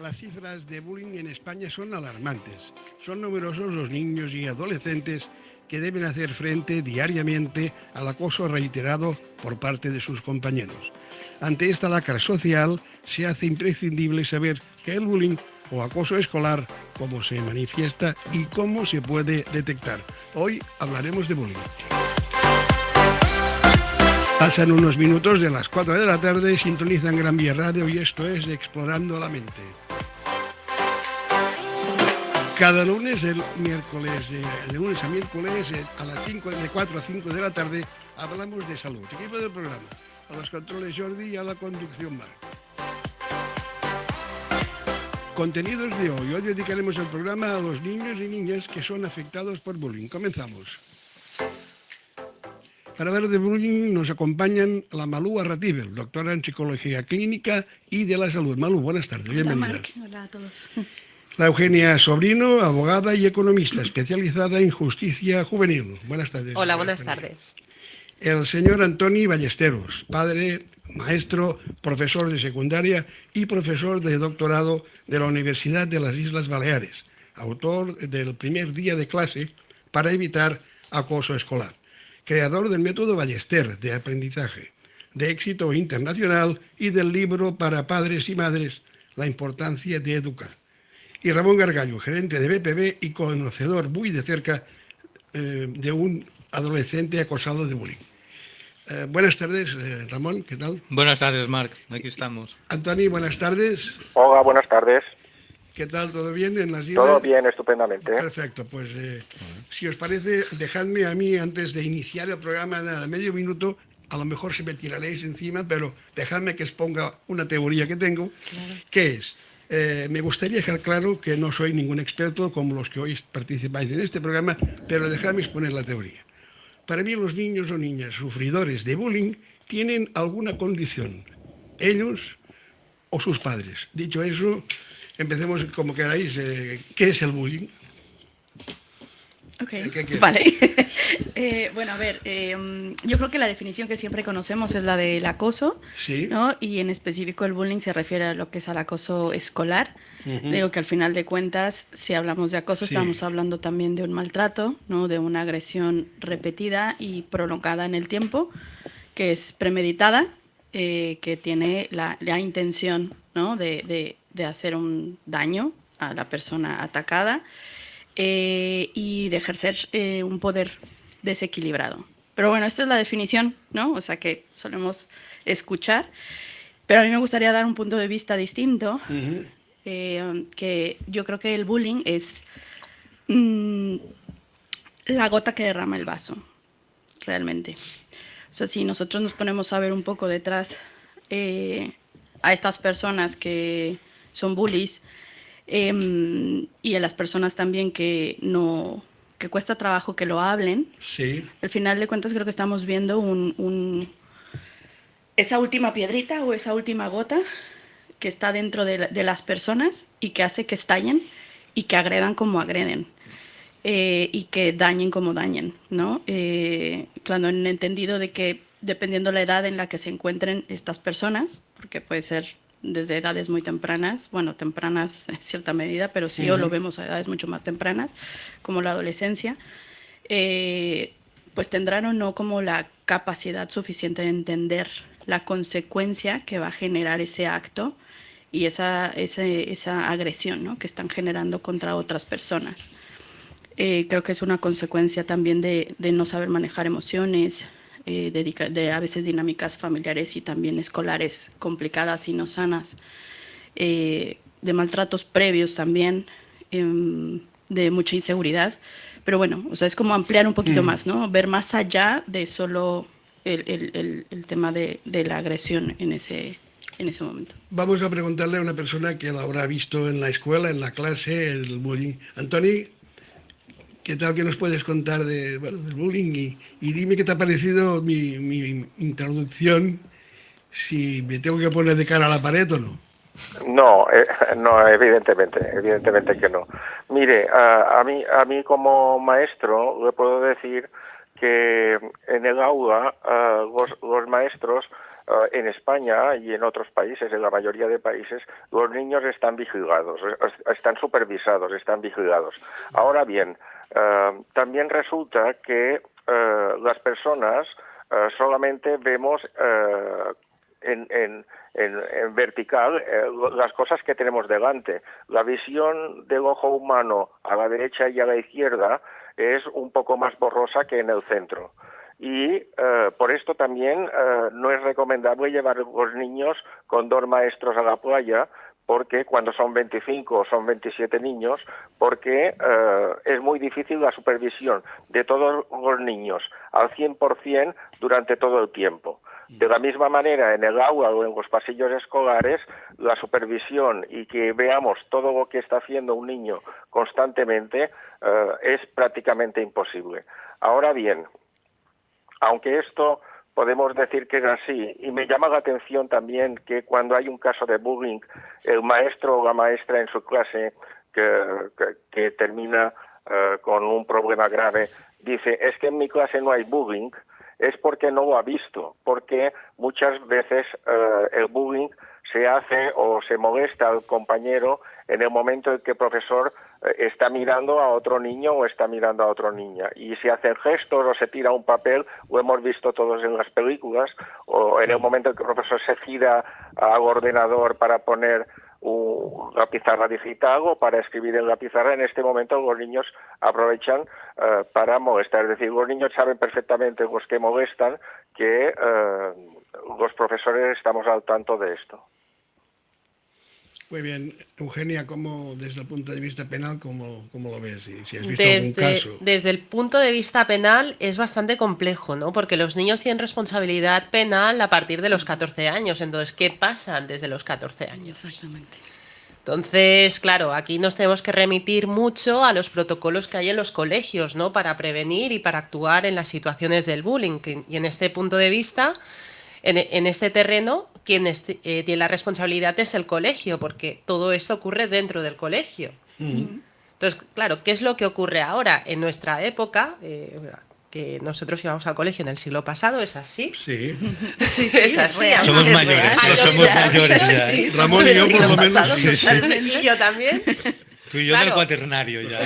Las cifras de bullying en España son alarmantes. Son numerosos los niños y adolescentes que deben hacer frente diariamente al acoso reiterado por parte de sus compañeros. Ante esta lacra social, se hace imprescindible saber qué es el bullying o acoso escolar, cómo se manifiesta y cómo se puede detectar. Hoy hablaremos de bullying. Pasan unos minutos de las 4 de la tarde, sintonizan Gran Vía Radio y esto es Explorando la Mente. Cada lunes, de lunes a miércoles, a las 5, de 4 a 5 de la tarde, hablamos de salud. Equipo del programa, a los controles Jordi y a la conducción Marc. Contenidos de hoy. Hoy dedicaremos el programa a los niños y niñas que son afectados por bullying. Comenzamos. Para hablar de bullying nos acompañan la Malú Arratibel, doctora en Psicología Clínica y de la Salud. Malú, buenas tardes, bienvenida. Hola, Marc. Hola a todos. La Eugenia Sobrino, abogada y economista, especializada en justicia juvenil. Buenas tardes. Hola, buenas tardes. El señor Antoni Ballesteros, padre, maestro, profesor de secundaria y profesor de doctorado de la Universidad de las Islas Baleares, autor del primer día de clase para evitar acoso escolar, creador del método Ballester de aprendizaje, de éxito internacional y del libro para padres y madres, La importancia de educar. Y Ramón Gargallo, gerente de BPB y conocedor muy de cerca de un adolescente acosado de bullying. Buenas tardes, Ramón, ¿qué tal? Buenas tardes, Marc, aquí estamos. Antoni, buenas tardes. Hola, buenas tardes. ¿Qué tal? ¿Todo bien en las islas? Todo bien, estupendamente. Perfecto, pues si os parece, dejadme a mí, antes de iniciar el programa, nada, medio minuto, a lo mejor se me tiraréis encima, pero dejadme que exponga una teoría que tengo, que es, me gustaría dejar claro que no soy ningún experto como los que hoy participáis en este programa, pero dejadme exponer la teoría. Para mí los niños o niñas sufridores de bullying tienen alguna condición, ellos o sus padres. Dicho eso, empecemos como queráis. ¿Qué es el bullying? Ok, vale. Bueno, a ver, yo creo que la definición que siempre conocemos es la del acoso, ¿Sí? ¿no? Y en específico el bullying se refiere a lo que es al acoso escolar. Digo que al final de cuentas, si hablamos de acoso, estamos hablando también de un maltrato, ¿no? De una agresión repetida y prolongada en el tiempo, que es premeditada, que tiene la intención, ¿no? de hacer un daño a la persona atacada. Y de ejercer un poder desequilibrado. Pero bueno, esta es la definición, ¿no? O sea, que solemos escuchar. Pero a mí me gustaría dar un punto de vista distinto, que yo creo que el bullying es la gota que derrama el vaso, realmente. O sea, si nosotros nos ponemos a ver un poco detrás a estas personas que son bullies, y a las personas también que cuesta trabajo que lo hablen. Sí. Al final de cuentas creo que estamos viendo esa última piedrita o esa última gota que está dentro de las personas y que hace que estallen y que agredan como agreden, y que dañen como dañen, ¿no? Claro, en el entendido de que dependiendo la edad en la que se encuentren estas personas, porque puede ser desde edades muy tempranas, bueno, tempranas en cierta medida, pero sí o lo vemos a edades mucho más tempranas, como la adolescencia, pues tendrán o no como la capacidad suficiente de entender la consecuencia que va a generar ese acto y esa agresión, ¿no? Que están generando contra otras personas. Creo que es una consecuencia también de no saber manejar emociones, de a veces dinámicas familiares y también escolares complicadas y no sanas, de maltratos previos también, de mucha inseguridad. Pero bueno, o sea, es como ampliar un poquito más, ¿no? Ver más allá de solo el tema de la agresión en ese momento. Vamos a preguntarle a una persona que lo habrá visto en la escuela, en la clase, el bullying. Antoni, ¿qué tal que nos puedes contar del bullying? Y dime qué te ha parecido mi introducción, si me tengo que poner de cara a la pared o no. No, no, evidentemente que no. Mire, a mí como maestro le puedo decir que en el aula los maestros en España y en otros países, en la mayoría de países, los niños están vigilados, están supervisados, están vigilados. Ahora bien, también resulta que las personas solamente vemos en vertical las cosas que tenemos delante. La visión del ojo humano a la derecha y a la izquierda es un poco más borrosa que en el centro. Y por esto también no es recomendable llevar a los niños con 2 maestros a la playa, porque cuando son 25 o son 27 niños, porque es muy difícil la supervisión de todos los niños al 100% durante todo el tiempo. De la misma manera, en el aula o en los pasillos escolares, la supervisión y que veamos todo lo que está haciendo un niño constantemente es prácticamente imposible. Ahora bien, aunque esto podemos decir que es así, y me llama la atención también que cuando hay un caso de bullying, el maestro o la maestra en su clase que termina con un problema grave, dice, es que en mi clase no hay bullying, es porque no lo ha visto, porque muchas veces el bullying se hace o se molesta al compañero en el momento en que el profesor está mirando a otro niño o está mirando a otra niña, y se hacen gestos o se tira un papel, lo hemos visto todos en las películas, o en el momento en que el profesor se gira al ordenador para poner la pizarra digital o para escribir en la pizarra. En este momento los niños aprovechan para molestar, es decir, los niños saben perfectamente, los que molestan, que los profesores estamos al tanto de esto. Muy bien. Eugenia, ¿cómo, desde el punto de vista penal, cómo lo ves? Si has visto algún caso. Desde el punto de vista penal es bastante complejo, ¿no? Porque los niños tienen responsabilidad penal a partir de los 14 años. Entonces, ¿qué pasa desde los 14 años? Exactamente. Entonces, claro, aquí nos tenemos que remitir mucho a los protocolos que hay en los colegios, ¿no? Para prevenir y para actuar en las situaciones del bullying. Y en este punto de vista, en este terreno, quien tiene la responsabilidad es el colegio, porque todo esto ocurre dentro del colegio. Entonces, claro, ¿qué es lo que ocurre ahora? En nuestra época, que nosotros íbamos al colegio en el siglo pasado, ¿es así? Sí. Es así. Somos mayores, no somos mayores ya. Sí, Ramón y yo por lo menos. Sí, sí. Y yo también. Tú y yo Claro. del cuaternario ya.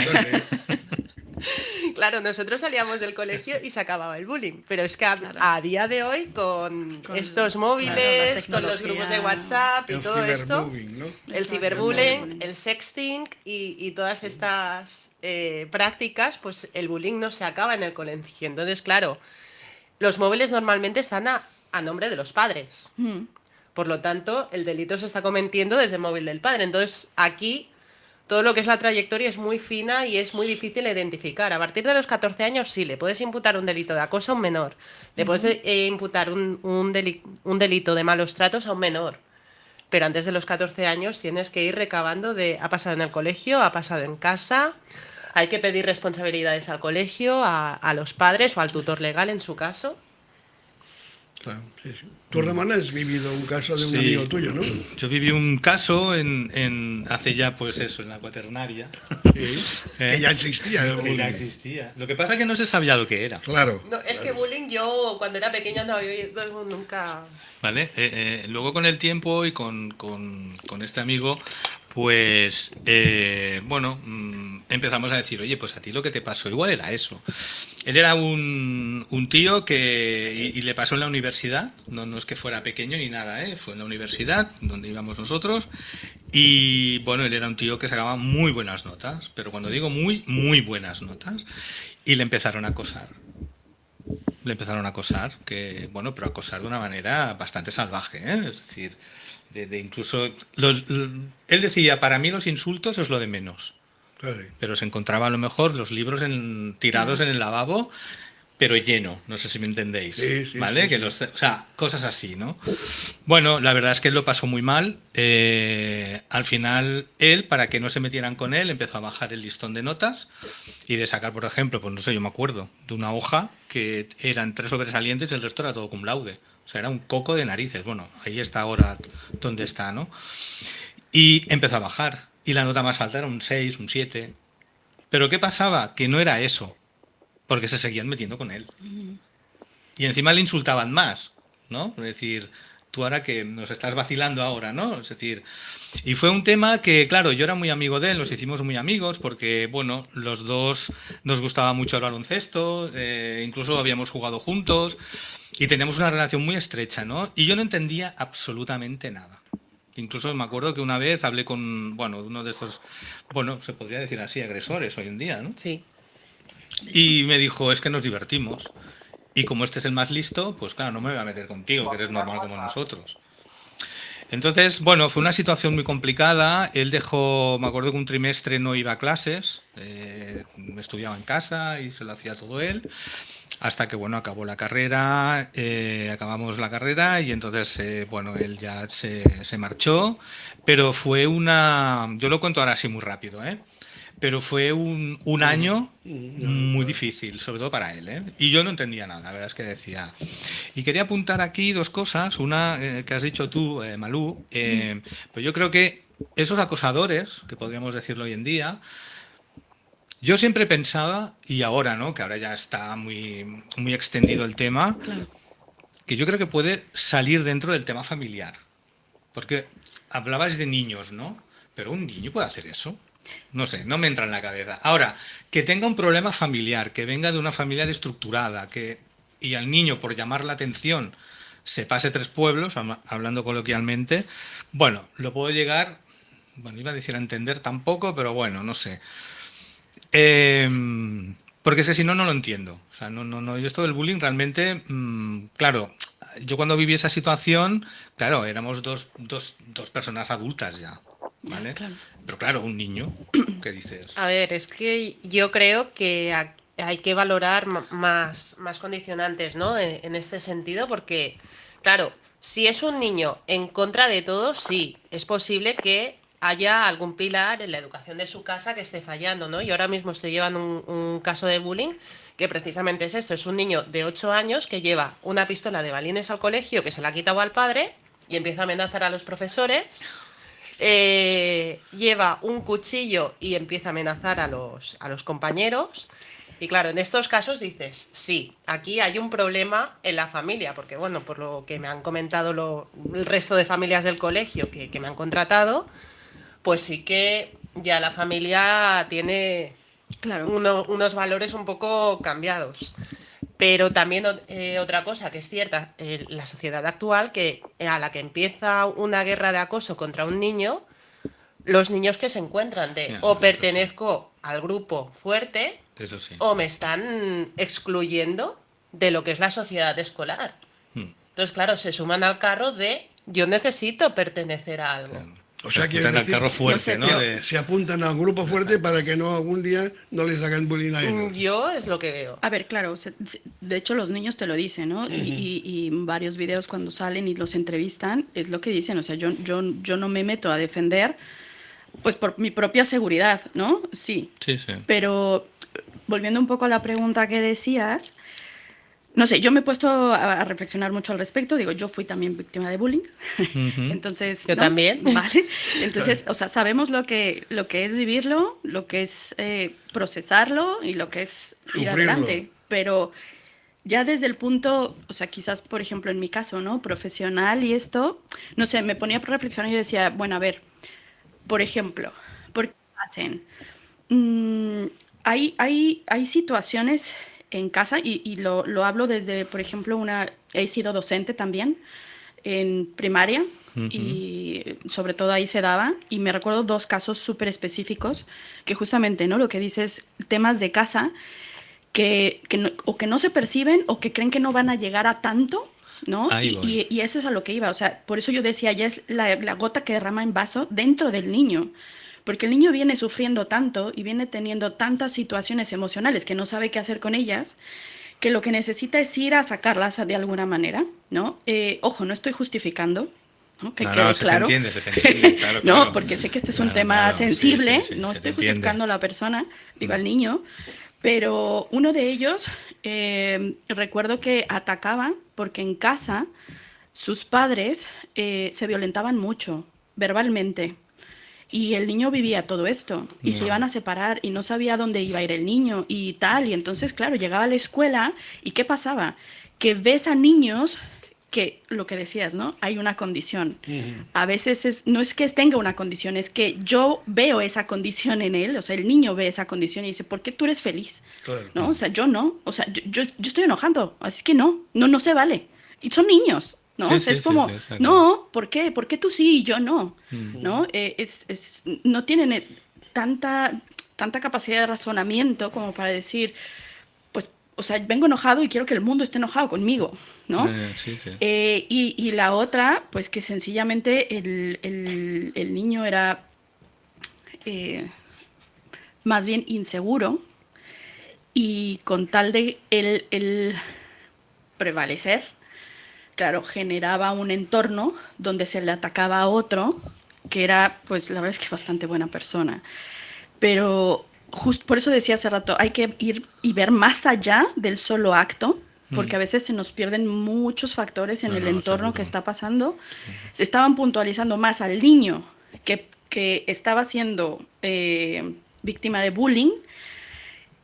Claro, nosotros salíamos del colegio y se acababa el bullying, pero es que a día de hoy con estos móviles, claro, la con los grupos de tecnología, WhatsApp y El todo esto, ciberbullying, ¿no? el Exacto, ciberbullying, el el sexting y todas estas prácticas, pues el bullying no se acaba en el colegio. Entonces, claro, los móviles normalmente están a nombre de los padres. Mm. Por lo tanto, el delito se está cometiendo desde el móvil del padre. Entonces, aquí todo lo que es la trayectoria es muy fina y es muy difícil de identificar. A partir de los 14 años sí, le puedes imputar un delito de acoso a un menor, le puedes imputar un delito de malos tratos a un menor, pero antes de los 14 años tienes que ir recabando ha pasado en el colegio, ha pasado en casa, hay que pedir responsabilidades al colegio, a los padres o al tutor legal en su caso. Claro, sí, sí. Tú, Ramón, has vivido un caso de un Sí. amigo tuyo, ¿no? Yo viví un caso hace ya, pues eso, en la cuaternaria. Sí. Que ya existía el Que bullying. ya existía. Lo que pasa es que no se sabía lo que era. Claro. No, es que bullying yo cuando era pequeña no había oído nunca. ¿Vale? Luego con el tiempo y con este amigo, pues bueno, empezamos a decir, oye, pues a ti lo que te pasó igual era eso. Él era un tío que y le pasó en la universidad, no es que fuera pequeño ni nada, fue en la universidad donde íbamos nosotros, y bueno, él era un tío que sacaba muy buenas notas, pero cuando digo muy, muy buenas notas, y le empezaron a acosar. Le empezaron a acosar, pero acosar de una manera bastante salvaje, es decir, de incluso él decía, para mí los insultos es lo de menos, Claro. pero se encontraba a lo mejor los libros tirados en el lavabo, pero lleno, no sé si me entendéis, Sí, sí, ¿vale? sí, O sí. sea, cosas así, ¿no? Bueno, la verdad es que él lo pasó muy mal. Al final, él, para que no se metieran con él, empezó a bajar el listón de notas y de sacar, por ejemplo, pues no sé, yo me acuerdo, de una hoja que eran 3 sobresalientes y el resto era todo cum laude. O sea, era un coco de narices. Bueno, ahí está ahora donde está, ¿no? Y empezó a bajar. Y la nota más alta era un 6, un 7. Pero ¿qué pasaba? Que no era eso. Porque se seguían metiendo con él. Y encima le insultaban más, ¿no? Es decir, tú ahora que nos estás vacilando ahora, ¿no? Es decir, y fue un tema que, claro, yo era muy amigo de él, nos hicimos muy amigos porque, bueno, los dos nos gustaba mucho el baloncesto, incluso habíamos jugado juntos y teníamos una relación muy estrecha, ¿no? Y yo no entendía absolutamente nada. Incluso me acuerdo que una vez hablé con, bueno, uno de estos, bueno, se podría decir así, agresores hoy en día, ¿no? Sí. Y me dijo, es que nos divertimos. Y como este es el más listo, pues claro, no me voy a meter contigo, que eres normal como nosotros. Entonces, bueno, fue una situación muy complicada. Él dejó, me acuerdo que un trimestre no iba a clases, estudiaba en casa y se lo hacía todo él, hasta que, bueno, acabó la carrera, acabamos la carrera y entonces, bueno, él ya se marchó, pero fue una, yo lo cuento ahora así muy rápido, pero fue un año muy difícil, sobre todo para él, ¿eh? Y yo no entendía nada, la verdad es que decía. Y quería apuntar aquí dos cosas. Una que has dicho tú, Malú, pues yo creo que esos acosadores, que podríamos decirlo hoy en día, yo siempre pensaba, y ahora, ¿no? Que ahora ya está muy, muy extendido el tema, Claro. que yo creo que puede salir dentro del tema familiar. Porque hablabas de niños, ¿no? Pero un niño puede hacer eso. No sé, no me entra en la cabeza. Ahora, que tenga un problema familiar, que venga de una familia desestructurada, y al niño, por llamar la atención, se pase 3 pueblos, hablando coloquialmente, bueno, lo puedo llegar, bueno, iba a decir a entender tampoco, pero bueno, no sé. Porque es que si no, no lo entiendo. O sea, no, yo esto del bullying realmente, claro, yo cuando viví esa situación, claro, éramos dos personas adultas ya, ¿vale? Claro. Pero claro, un niño, ¿qué dices? A ver, es que yo creo que hay que valorar más condicionantes, ¿no? En este sentido, porque, claro, si es un niño en contra de todo, sí, es posible que haya algún pilar en la educación de su casa que esté fallando, ¿no? Yo ahora mismo estoy llevando un caso de bullying que precisamente es esto, es un niño de 8 años que lleva una pistola de balines al colegio que se la ha quitado al padre y empieza a amenazar a los profesores. Lleva un cuchillo y empieza a amenazar a los compañeros. Y claro, en estos casos dices, sí, aquí hay un problema en la familia, porque bueno, por lo que me han comentado el resto de familias del colegio que me han contratado, pues sí que ya la familia tiene Claro. unos valores un poco cambiados. Pero también otra cosa que es cierta, la sociedad actual, que a la que empieza una guerra de acoso contra un niño, los niños que se encuentran de Ya, o eso pertenezco al grupo fuerte Eso sí. o me están excluyendo de lo que es la sociedad escolar. Mm, Entonces, claro, se suman al carro de yo necesito pertenecer a algo. claro. O sea, quiere Apuntan al decir, carro fuerte, no ¿no? sé, se apuntan al grupo fuerte para que no algún día no les hagan bullying a ellos. Yo es lo que veo. A ver, claro, de hecho los niños te lo dicen, ¿no? Y varios videos cuando salen y los entrevistan, es lo que dicen, o sea, yo no me meto a defender, pues por mi propia seguridad, ¿no? Sí, Sí, sí. pero volviendo un poco a la pregunta que decías, no sé, yo me he puesto a reflexionar mucho al respecto, digo, yo fui también víctima de bullying, Ujú. entonces... Yo ¿no? también. Vale, entonces, o sea, sabemos lo que es vivirlo, lo que es procesarlo y lo que es ir Sufrirlo. adelante, pero ya desde el punto, o sea, quizás, por ejemplo, en mi caso, ¿no? Profesional y esto, no sé, me ponía a reflexionar y yo decía, bueno, a ver, por ejemplo, ¿por qué hacen? Hay situaciones en casa y lo hablo desde, por ejemplo, he sido docente también en primaria y sobre todo ahí se daba y me recuerdo 2 casos súper específicos que justamente, ¿no? Lo que dices, temas de casa que no se perciben o que creen que no van a llegar a tanto, ¿no? Ahí voy. Y eso es a lo que iba, o sea, por eso yo decía, ya es la gota que derrama en vaso dentro del niño. Porque el niño viene sufriendo tanto y viene teniendo tantas situaciones emocionales que no sabe qué hacer con ellas, que lo que necesita es ir a sacarlas de alguna manera, ¿no? Ojo, no estoy justificando, ¿no? Que quede claro. Se te entiende, claro, No, claro. porque sé que este es un Claro, tema claro, sí, sensible, sí, no se te estoy entiende. justificando a la persona, digo al niño, pero uno de ellos, recuerdo que atacaban porque en casa sus padres se violentaban mucho, verbalmente. Y el niño vivía todo esto y se iban a separar y no sabía dónde iba a ir el niño y tal. Y entonces, claro, llegaba a la escuela y ¿qué pasaba? Que ves a niños que lo que decías, ¿no? Hay una condición. A veces no es que tenga una condición, es que yo veo esa condición en él, o sea, el niño ve esa condición y dice, ¿por qué tú eres feliz? Claro. ¿No? O sea, yo no, o sea, yo estoy enojando, así que no se vale. Y son niños, ¿no? Sí, O sea, sí, es como, sí, está claro. no, ¿por qué? ¿Por qué tú sí y yo no? ¿No? No tienen tanta capacidad de razonamiento como para decir, pues, o sea, vengo enojado y quiero que el mundo esté enojado conmigo, ¿no? Sí, sí. Y la otra, pues que sencillamente el niño era más bien inseguro y con tal de él prevalecer, claro, generaba un entorno donde se le atacaba a otro que era, pues la verdad es que bastante buena persona. Pero justo por eso decía hace rato, hay que ir y ver más allá del solo acto, porque a veces se nos pierden muchos factores en el entorno seguro. que está pasando. Se estaban puntualizando más al niño que estaba siendo víctima de bullying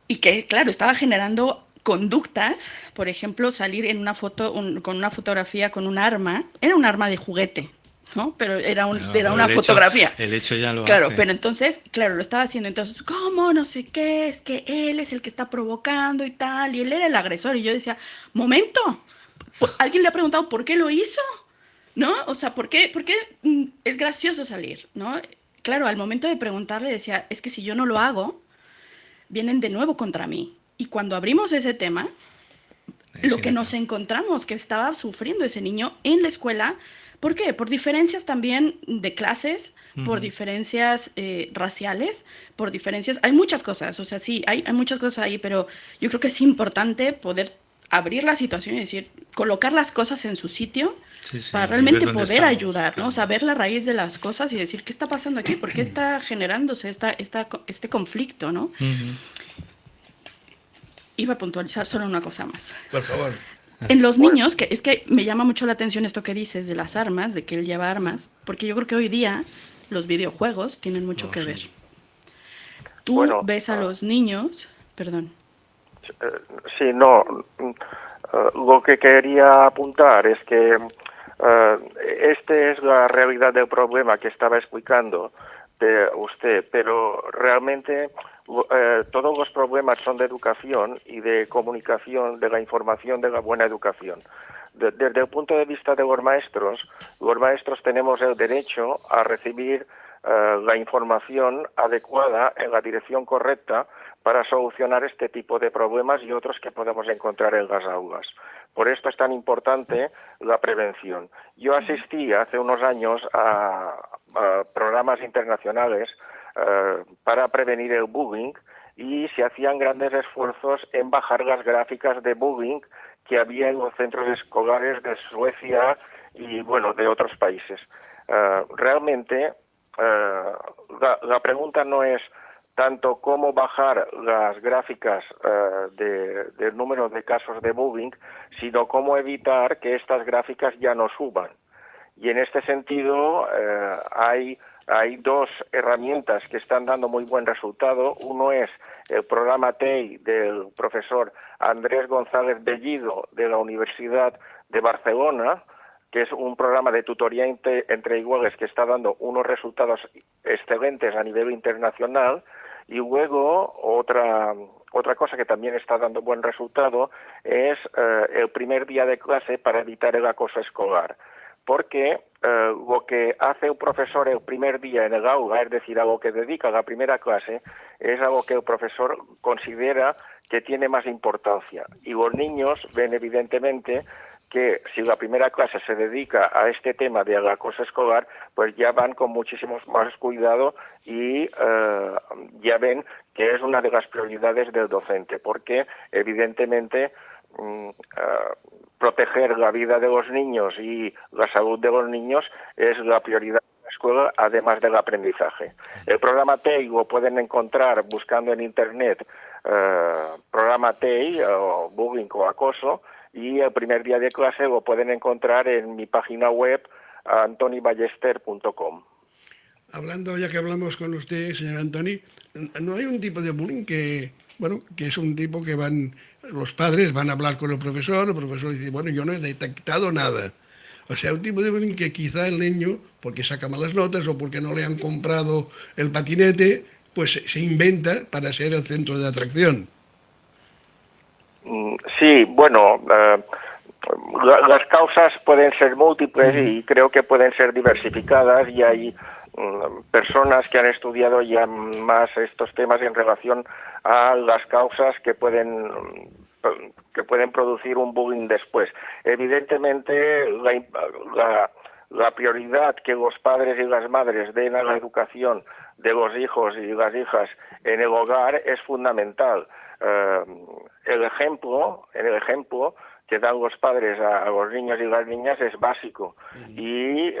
y que, claro, estaba generando conductas, por ejemplo, salir en una foto con una fotografía con un arma, era un arma de juguete, ¿no? Pero era una fotografía. El hecho ya lo Claro, hace. pero entonces, claro, lo estaba haciendo. Entonces, ¿cómo? No sé qué, es que él es el que está provocando y tal, y él era el agresor. Y yo decía, momento, ¿alguien le ha preguntado por qué lo hizo? ¿No? O sea, ¿por qué es gracioso salir? ¿No? Claro, al momento de preguntarle decía, es que si yo no lo hago, vienen de nuevo contra mí. Y cuando abrimos ese tema, lo que nos encontramos que estaba sufriendo ese niño en la escuela, ¿por qué? Por diferencias también de clases, por diferencias raciales, por diferencias, hay muchas cosas, o sea, sí, hay muchas cosas ahí, pero yo creo que es importante poder abrir la situación y decir, colocar las cosas en su sitio para y realmente ver dónde poder estamos, ayudar, ¿no? claro. O sea, ver la raíz de las cosas y decir, ¿qué está pasando aquí? ¿Por qué está generándose este conflicto, ¿no? Iba a puntualizar solo una cosa más. Por favor. En los niños, que es que me llama mucho la atención esto que dices de las armas, de que él lleva armas, porque yo creo que hoy día los videojuegos tienen mucho que ver. Tú Bueno, ves a los niños, perdón. Sí, no. Lo que quería apuntar es que esta es la realidad del problema que estaba explicando de usted, pero realmente todos los problemas son de educación y de comunicación, de la información, de la buena educación. Desde el punto de vista de los maestros tenemos el derecho a recibir la información adecuada en la dirección correcta para solucionar este tipo de problemas y otros que podemos encontrar en las aulas. Por esto es tan importante la prevención. Yo asistí hace unos años a programas internacionales para prevenir el bullying y se hacían grandes esfuerzos en bajar las gráficas de bullying que había en los centros escolares de Suecia y, bueno, de otros países. Realmente, la pregunta no es tanto cómo bajar las gráficas del número de casos de bullying, sino cómo evitar que estas gráficas ya no suban. Y en este sentido hay dos herramientas que están dando muy buen resultado. Uno es el programa TEI del profesor Andrés González Bellido de la Universidad de Barcelona, que es un programa de tutoría entre iguales que está dando unos resultados excelentes a nivel internacional. Y luego otra cosa que también está dando buen resultado es el primer día de clase para evitar el acoso escolar. Porque lo que hace un profesor el primer día en el aula, es decir, a lo que dedica la primera clase, es algo que el profesor considera que tiene más importancia. Y los niños ven evidentemente que si la primera clase se dedica a este tema del acoso escolar, pues ya van con muchísimo más cuidado y ya ven que es una de las prioridades del docente, porque evidentemente proteger la vida de los niños y la salud de los niños es la prioridad de la escuela, además del aprendizaje. El programa TEI lo pueden encontrar buscando en Internet programa TEI o bullying o acoso, y el primer día de clase lo pueden encontrar en mi página web antoniballester.com. Hablando, ya que hablamos con usted, señor Antoni, ¿no hay un tipo de bullying que, bueno, que es un tipo que los padres van a hablar con el profesor dice, bueno, yo no he detectado nada? O sea, un tipo de bullying que quizá el niño, porque saca malas notas o porque no le han comprado el patinete, pues se inventa para ser el centro de atracción. Sí, bueno, las causas pueden ser múltiples y creo que pueden ser diversificadas y hay personas que han estudiado ya más estos temas en relación a las causas que pueden producir un bullying después. Evidentemente, la prioridad que los padres y las madres den a la educación de los hijos y las hijas en el hogar es fundamental. El ejemplo que dan los padres a los niños y las niñas es básico. Y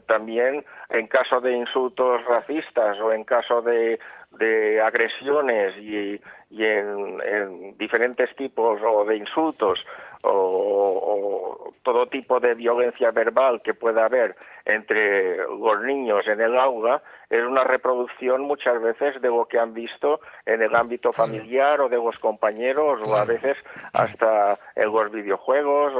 también en caso de insultos racistas o en caso de agresiones y en diferentes tipos o de insultos o todo tipo de violencia verbal que pueda haber entre los niños en el aula, es una reproducción muchas veces de lo que han visto en el ámbito familiar o de los compañeros o a veces hasta en los videojuegos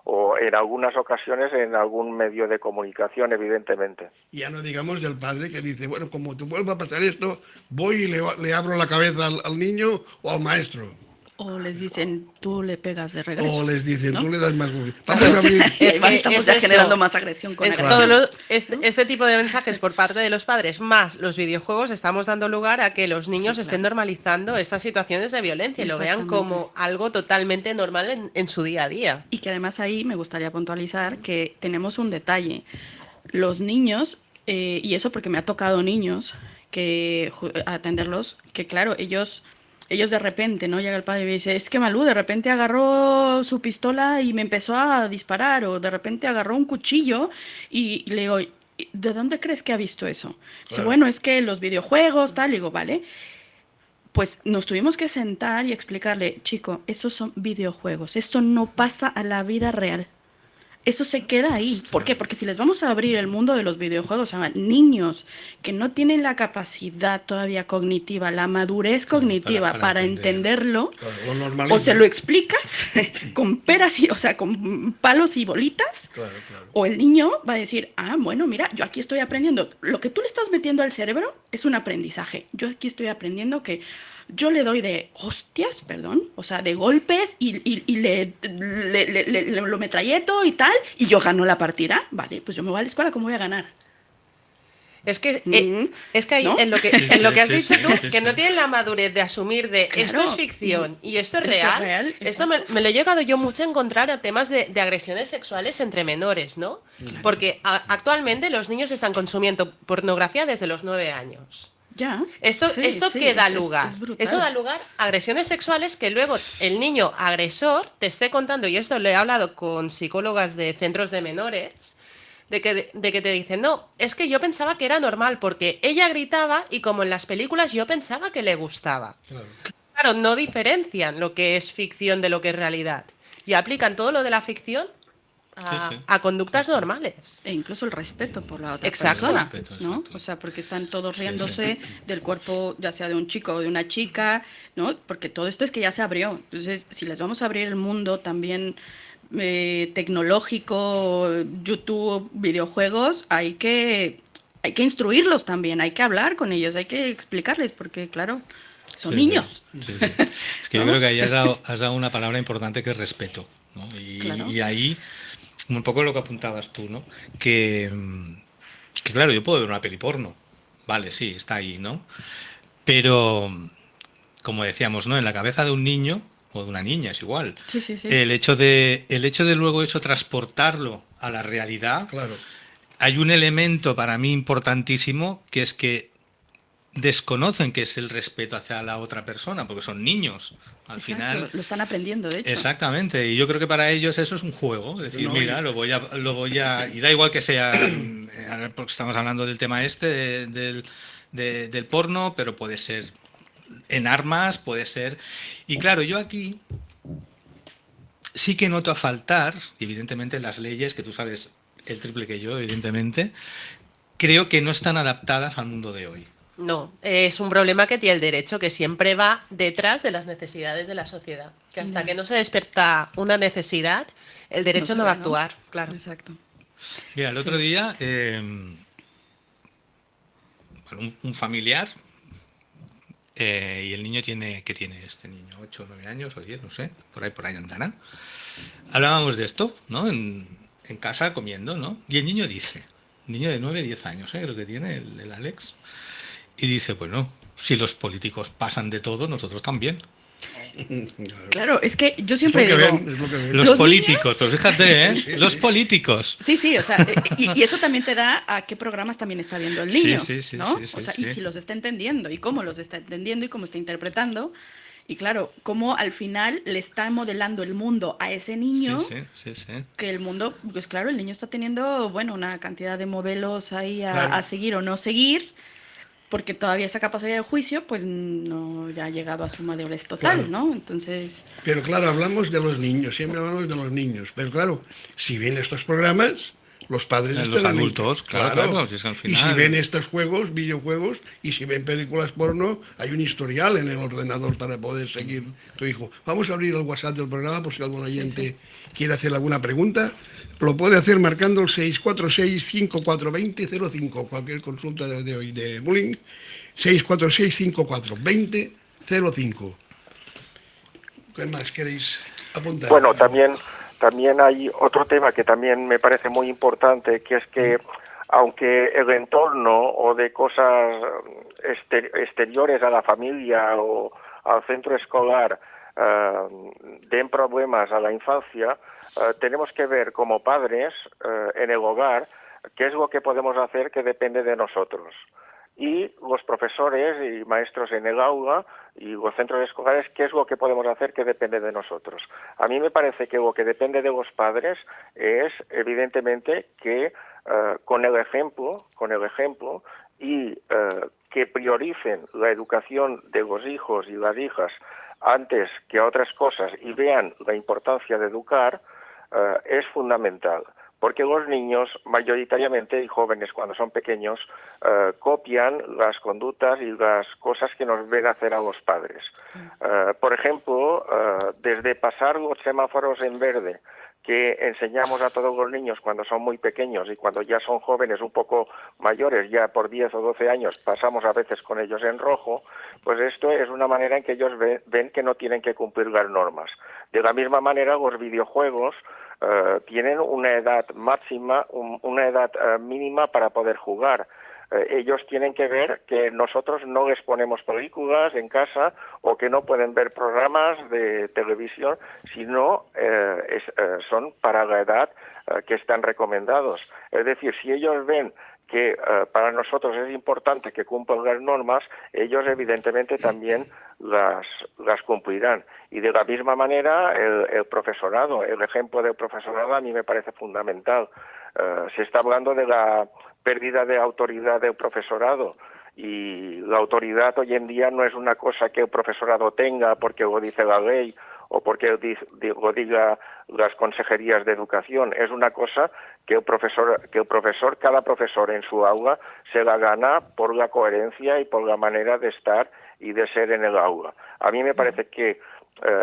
o en algunas ocasiones en algún medio de comunicación, evidentemente. Ya no digamos del padre que dice, bueno, como te vuelva a pasar esto, voy y le abro la cabeza al niño o al maestro. O les dicen, tú le pegas de regreso. O les dicen, ¿no? tú le das más... Claro, Vamos a abrir... es que estamos ya generando más agresión con agresión. Este tipo de mensajes por parte de los padres, más los videojuegos, estamos dando lugar a que los niños estén normalizando estas situaciones de violencia y lo vean como algo totalmente normal en su día a día. Y que además ahí me gustaría puntualizar que tenemos un detalle. Los niños, y eso porque me ha tocado niños que atenderlos, que claro, ellos de repente, ¿no? Llega el padre y me dice, es que Malú de repente agarró su pistola y me empezó a disparar, o de repente agarró un cuchillo y le digo, ¿de dónde crees que ha visto eso? Claro. Dice, bueno, es que los videojuegos, tal, y digo, vale. Pues nos tuvimos que sentar y explicarle, chico, esos son videojuegos, eso no pasa a la vida real. Eso se queda ahí. ¿Por qué? Porque si les vamos a abrir el mundo de los videojuegos a niños que no tienen la capacidad todavía cognitiva, la madurez cognitiva para entenderlo, o se lo explicas con peras y, o sea, con palos y bolitas, o el niño va a decir, ah, bueno, mira, yo aquí estoy aprendiendo. Lo que tú le estás metiendo al cerebro es un aprendizaje. Yo aquí estoy aprendiendo que yo le doy de hostias, perdón, o sea, de golpes y lo metralleto y tal, y yo gano la partida. Vale, pues yo me voy a la escuela, ¿cómo voy a ganar? Es que ahí, ¿no? en lo que has dicho tú, que no tienen la madurez de asumir de esto es ficción y esto es real. Esto me lo he llegado yo mucho a encontrar a temas de agresiones sexuales entre menores, ¿no? Claro. Porque actualmente los niños están consumiendo pornografía desde los 9 años. Ya. Esto que da lugar. Eso da lugar a agresiones sexuales que luego el niño agresor te esté contando, y esto lo he hablado con psicólogas de centros de menores, de que te dicen, no, es que yo pensaba que era normal porque ella gritaba y como en las películas yo pensaba que le gustaba. Claro, no diferencian lo que es ficción de lo que es realidad y aplican todo lo de la ficción a conductas normales. E incluso el respeto por la otra persona, ¿no? O sea, porque están todos riéndose del cuerpo, ya sea de un chico o de una chica, ¿no? Porque todo esto es que ya se abrió. Entonces, si les vamos a abrir el mundo también tecnológico, YouTube, videojuegos, hay que instruirlos también, hay que hablar con ellos, hay que explicarles, porque claro, son niños. Sí. Es que yo creo que ahí has dado una palabra importante que es respeto, ¿no? Y ahí un poco lo que apuntabas tú, ¿no? Que claro, yo puedo ver una peli porno, vale, sí, está ahí, ¿no? Pero, como decíamos, ¿no? En la cabeza de un niño o de una niña es igual. Sí. El hecho de luego eso transportarlo a la realidad, hay un elemento para mí importantísimo que es que desconocen qué es el respeto hacia la otra persona, porque son niños. Al final lo están aprendiendo, de hecho. Exactamente, y yo creo que para ellos eso es un juego, es decir, mira, lo voy a y da igual que sea, porque estamos hablando del tema del porno, pero puede ser en armas, puede ser, y claro, yo aquí sí que noto a faltar, evidentemente las leyes, que tú sabes el triple que yo, evidentemente, creo que no están adaptadas al mundo de hoy. No, es un problema que tiene el derecho, que siempre va detrás de las necesidades de la sociedad. Que hasta que no se despierta una necesidad, el derecho no va a actuar, claro. Exacto. Mira, el otro día, un familiar, y el niño ¿qué tiene este niño? 8 o 9 años o 10, no sé, por ahí andará. Hablábamos de esto, ¿no? En casa comiendo, ¿no? Y el niño dice, niño de 9, 10 años, creo que tiene el Alex, y dice, bueno, si los políticos pasan de todo, nosotros también. Claro, es que yo siempre Es lo que digo... ven, es lo que ven. Los políticos, pues fíjate, ¿eh? Los políticos. Sí, o sea, y eso también te da a qué programas también está viendo el niño, Sí, ¿no? sí, O sea, sí. y si los está entendiendo, y cómo los está entendiendo, y cómo está interpretando, y claro, cómo al final le está modelando el mundo a ese niño, Sí. que el mundo, pues claro, el niño está teniendo, bueno, una cantidad de modelos ahí Claro. a seguir o no seguir, porque todavía esa capacidad de juicio, pues no ya ha llegado a su madurez total, Claro. ¿no? Entonces... Pero claro, hablamos de los niños, siempre hablamos de los niños. Pero claro, si ven estos programas, los padres Los estarán adultos, claro, si es que al Y si final- ven estos juegos, videojuegos, y si ven películas porno, hay un historial en el ordenador para poder seguir tu hijo. Vamos a abrir el WhatsApp del programa por si algún oyente quiere hacer alguna pregunta. Lo puede hacer marcando el 646-5420-05, cualquier consulta de hoy de bullying. 646-5420-05. ¿Qué más queréis apuntar? Bueno, también hay otro tema que también me parece muy importante, que es que aunque el entorno o de cosas exteriores a la familia o al centro escolar den problemas a la infancia, tenemos que ver como padres en el hogar qué es lo que podemos hacer que depende de nosotros. Y los profesores y maestros en el aula y los centros escolares, ¿qué es lo que podemos hacer que depende de nosotros? A mí me parece que lo que depende de los padres es, evidentemente, que con el ejemplo y que prioricen la educación de los hijos y las hijas antes que otras cosas y vean la importancia de educar, es fundamental. Porque los niños, mayoritariamente, y jóvenes cuando son pequeños, copian las conductas y las cosas que nos ven hacer a los padres. Por ejemplo, desde pasar los semáforos en verde, que enseñamos a todos los niños cuando son muy pequeños y cuando ya son jóvenes un poco mayores, ya por 10 o 12 años, pasamos a veces con ellos en rojo, pues esto es una manera en que ellos ven que no tienen que cumplir las normas. De la misma manera, los videojuegos tienen una edad máxima, una edad mínima para poder jugar. Ellos tienen que ver que nosotros no les ponemos películas en casa o que no pueden ver programas de televisión, sino son para la edad que están recomendados. Es decir, si ellos ven que para nosotros es importante que cumplan las normas, ellos evidentemente también las cumplirán. Y de la misma manera el profesorado, el ejemplo del profesorado a mí me parece fundamental. Se está hablando de la pérdida de autoridad del profesorado y la autoridad hoy en día no es una cosa que el profesorado tenga porque lo dice la ley o porque lo diga las consejerías de educación, es una cosa que cada profesor en su aula se la gana por la coherencia y por la manera de estar y de ser en el aula. A mí me parece que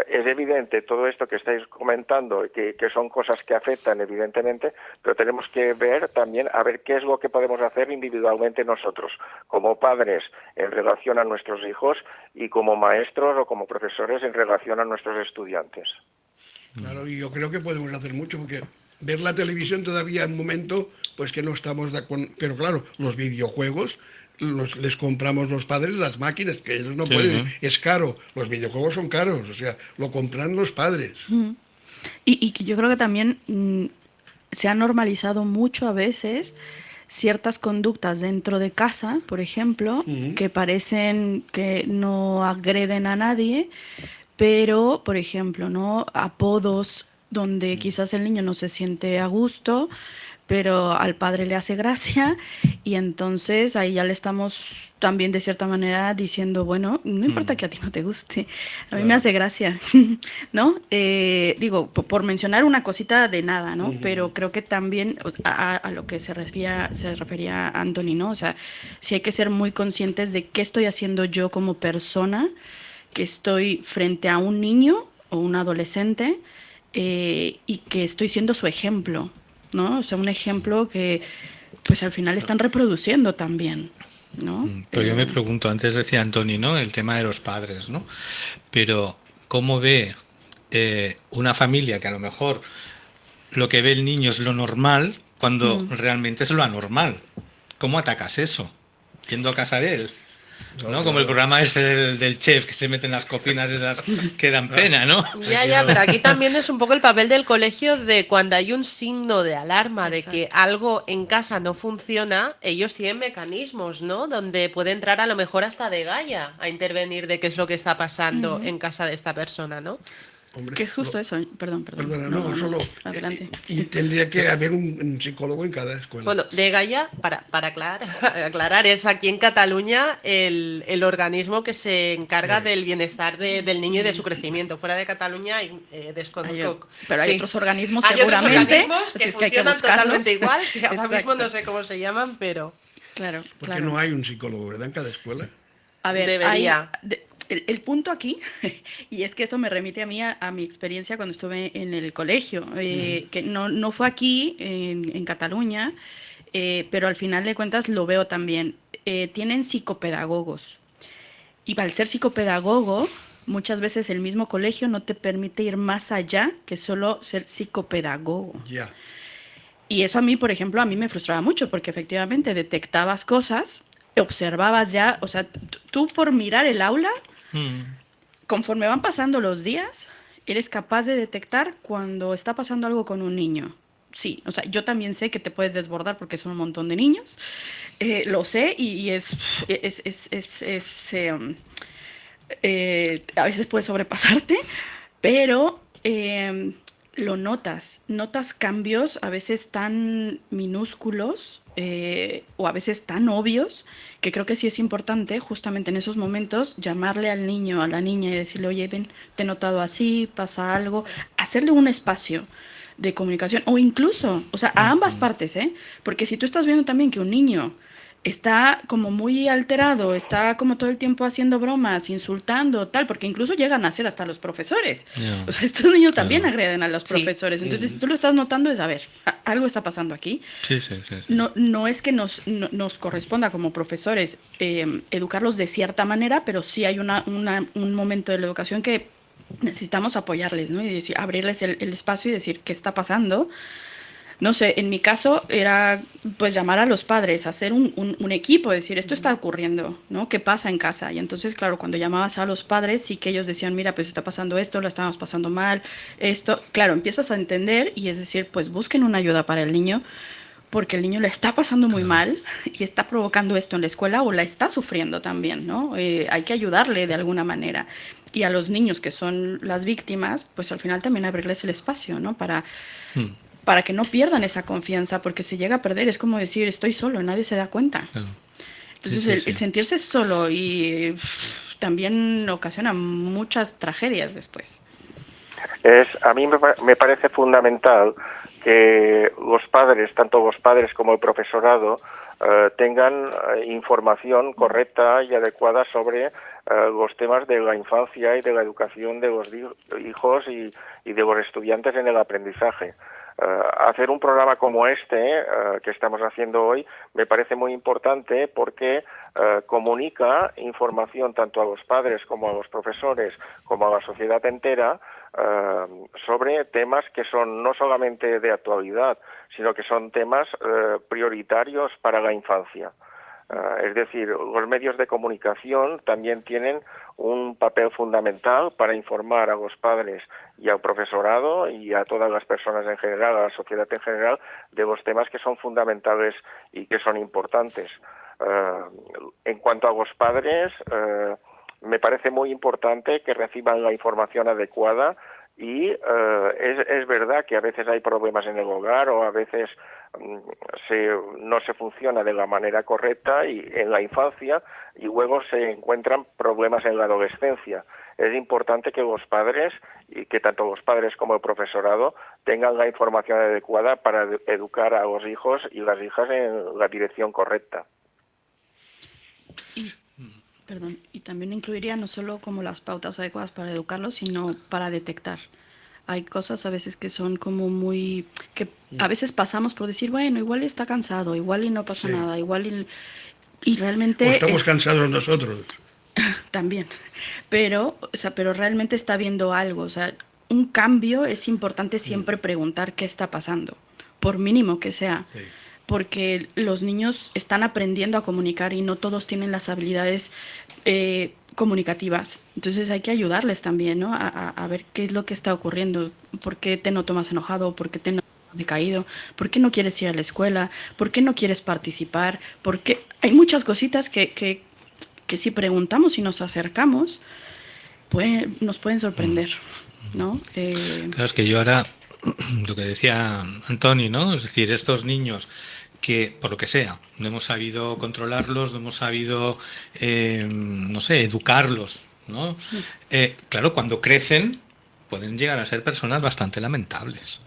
es evidente todo esto que estáis comentando, que son cosas que afectan evidentemente, pero tenemos que ver también a ver qué es lo que podemos hacer individualmente nosotros, como padres en relación a nuestros hijos y como maestros o como profesores en relación a nuestros estudiantes. Claro, y yo creo que podemos hacer mucho, porque ver la televisión todavía en un momento, pues que no estamos de acuerdo. Pero claro, los videojuegos les compramos los padres las máquinas, que ellos no pueden, es caro, los videojuegos son caros, o sea, lo compran los padres. Y que yo creo que también se ha normalizado mucho a veces ciertas conductas dentro de casa, por ejemplo, que parecen que no agreden a nadie, pero, por ejemplo, ¿no? Apodos donde quizás el niño no se siente a gusto, pero al padre le hace gracia y entonces ahí ya le estamos también de cierta manera diciendo, bueno, no importa que a ti no te guste, a mí me hace gracia, ¿no? Digo, por mencionar una cosita de nada, ¿no? Pero creo que también a lo que se refería Anthony, ¿no? O sea, sí hay que ser muy conscientes de qué estoy haciendo yo como persona, que estoy frente a un niño o un adolescente y que estoy siendo su ejemplo, ¿no? O sea, un ejemplo que pues al final están reproduciendo también, ¿no? Pero yo me pregunto, antes decía Antoni, ¿no? El tema de los padres, ¿no? Pero ¿cómo ve una familia que a lo mejor lo que ve el niño es lo normal cuando realmente es lo anormal? ¿Cómo atacas eso? Yendo a casa de él. ¿No? Como el programa ese del chef que se mete en las cocinas esas que dan pena, ¿no? Ya, pero aquí también es un poco el papel del colegio de cuando hay un signo de alarma de que algo en casa no funciona, ellos tienen mecanismos, ¿no? Donde puede entrar a lo mejor hasta de Gaia a intervenir de qué es lo que está pasando en casa de esta persona, ¿no? Hombre, Que es justo eso, perdón. Perdona, no, solo. Adelante. Y tendría que haber un psicólogo en cada escuela. Bueno, de Gaia, para aclarar, es aquí en Cataluña el organismo que se encarga del bienestar del niño y de su crecimiento. Fuera de Cataluña desconozco. Pero hay Sí. otros organismos Hay otros seguramente, organismos así que es que hay que funcionan buscarlos. totalmente igual, que ahora mismo no Exacto. sé cómo se llaman, pero Claro, Porque claro. no hay un psicólogo, ¿verdad? En cada escuela. A ver, debería. el punto aquí, y es que eso me remite a mí a mi experiencia cuando estuve en el colegio, que no fue aquí, en Cataluña, pero al final de cuentas lo veo también. Tienen psicopedagogos. Y al ser psicopedagogo, muchas veces el mismo colegio no te permite ir más allá que solo ser psicopedagogo. Ya. Y eso a mí, por ejemplo, a mí me frustraba mucho porque efectivamente detectabas cosas, observabas ya, o sea, tú por mirar el aula, conforme van pasando los días, eres capaz de detectar cuando está pasando algo con un niño. Sí, o sea, yo también sé que te puedes desbordar porque son un montón de niños, lo sé y a veces puede sobrepasarte, pero lo notas cambios a veces tan minúsculos o a veces tan obvios que creo que sí es importante justamente en esos momentos llamarle al niño, a la niña y decirle, oye, ven, te he notado así, pasa algo, hacerle un espacio de comunicación o incluso, o sea, a ambas partes, ¿eh? Porque si tú estás viendo también que un niño está como muy alterado, está como todo el tiempo haciendo bromas, insultando, tal, porque incluso llegan a ser hasta los profesores. Yeah. O sea, estos niños también agreden a los Sí. profesores. Entonces, si tú lo estás notando, es, a ver, algo está pasando aquí. Sí. No es que nos corresponda como profesores educarlos de cierta manera, pero sí hay un momento de la educación que necesitamos apoyarles, ¿no? Y decir, abrirles el espacio y decir qué está pasando. No sé, en mi caso era pues llamar a los padres, hacer un equipo, decir, esto está ocurriendo, ¿no? ¿Qué pasa en casa? Y entonces, claro, cuando llamabas a los padres, sí que ellos decían, mira, pues está pasando esto, lo estamos pasando mal, esto. Claro, empiezas a entender y es decir, pues busquen una ayuda para el niño, porque el niño le está pasando muy mal y está provocando esto en la escuela o la está sufriendo también, ¿no? Hay que ayudarle de alguna manera. Y a los niños que son las víctimas, pues al final también abrirles el espacio, ¿no? Para que no pierdan esa confianza, porque se llega a perder, es como decir, estoy solo, nadie se da cuenta. Claro. Entonces, Sí. el sentirse solo y también ocasiona muchas tragedias después. A mí me parece fundamental que los padres, tanto los padres como el profesorado, tengan información correcta y adecuada sobre los temas de la infancia y de la educación de los hijos y de los estudiantes en el aprendizaje. Hacer un programa como este que estamos haciendo hoy me parece muy importante porque comunica información tanto a los padres como a los profesores como a la sociedad entera sobre temas que son no solamente de actualidad, sino que son temas prioritarios para la infancia. Es decir, los medios de comunicación también tienen un papel fundamental para informar a los padres y al profesorado y a todas las personas en general, a la sociedad en general, de los temas que son fundamentales y que son importantes. En cuanto a los padres, me parece muy importante que reciban la información adecuada Y es verdad que a veces hay problemas en el hogar o a veces no se funciona de la manera correcta y en la infancia y luego se encuentran problemas en la adolescencia. Es importante que los padres, y que tanto los padres como el profesorado tengan la información adecuada para educar a los hijos y las hijas en la dirección correcta. Y también incluiría no solo como las pautas adecuadas para educarlos, sino para detectar. Hay cosas a veces que son como muy... que a veces pasamos por decir, bueno, igual está cansado, igual y no pasa nada, igual y realmente... O estamos cansados nosotros. También, pero realmente está viendo algo, o sea, un cambio es importante siempre preguntar qué está pasando, por mínimo que sea, porque los niños están aprendiendo a comunicar y no todos tienen las habilidades comunicativas, entonces hay que ayudarles también, ¿no? A ver qué es lo que está ocurriendo, por qué te noto más enojado, por qué te noto más decaído, por qué no quieres ir a la escuela, por qué no quieres participar, porque hay muchas cositas que si preguntamos y nos acercamos, nos pueden sorprender, ¿no? Claro, es que yo ahora, lo que decía Antoni, ¿no? Es decir, estos niños que, por lo que sea, no hemos sabido controlarlos, no hemos sabido, no sé, educarlos, ¿no? Claro, cuando crecen pueden llegar a ser personas bastante lamentables,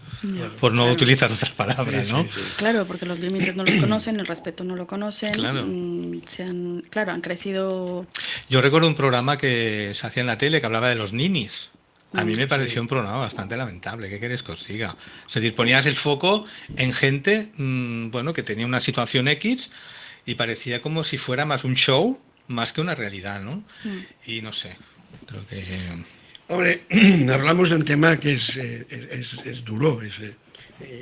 por no utilizar otras palabras, ¿no? Claro, porque los límites no los conocen, el respeto no lo conocen, Claro. Han crecido... Yo recuerdo un programa que se hacía en la tele que hablaba de los ninis. A mí me pareció un programa bastante lamentable, ¿qué queréis que os diga? Es decir, ponías el foco en gente, bueno, que tenía una situación X y parecía como si fuera más un show, más que una realidad, ¿no? Y no sé, creo que... Hombre, hablamos de un tema que es duro.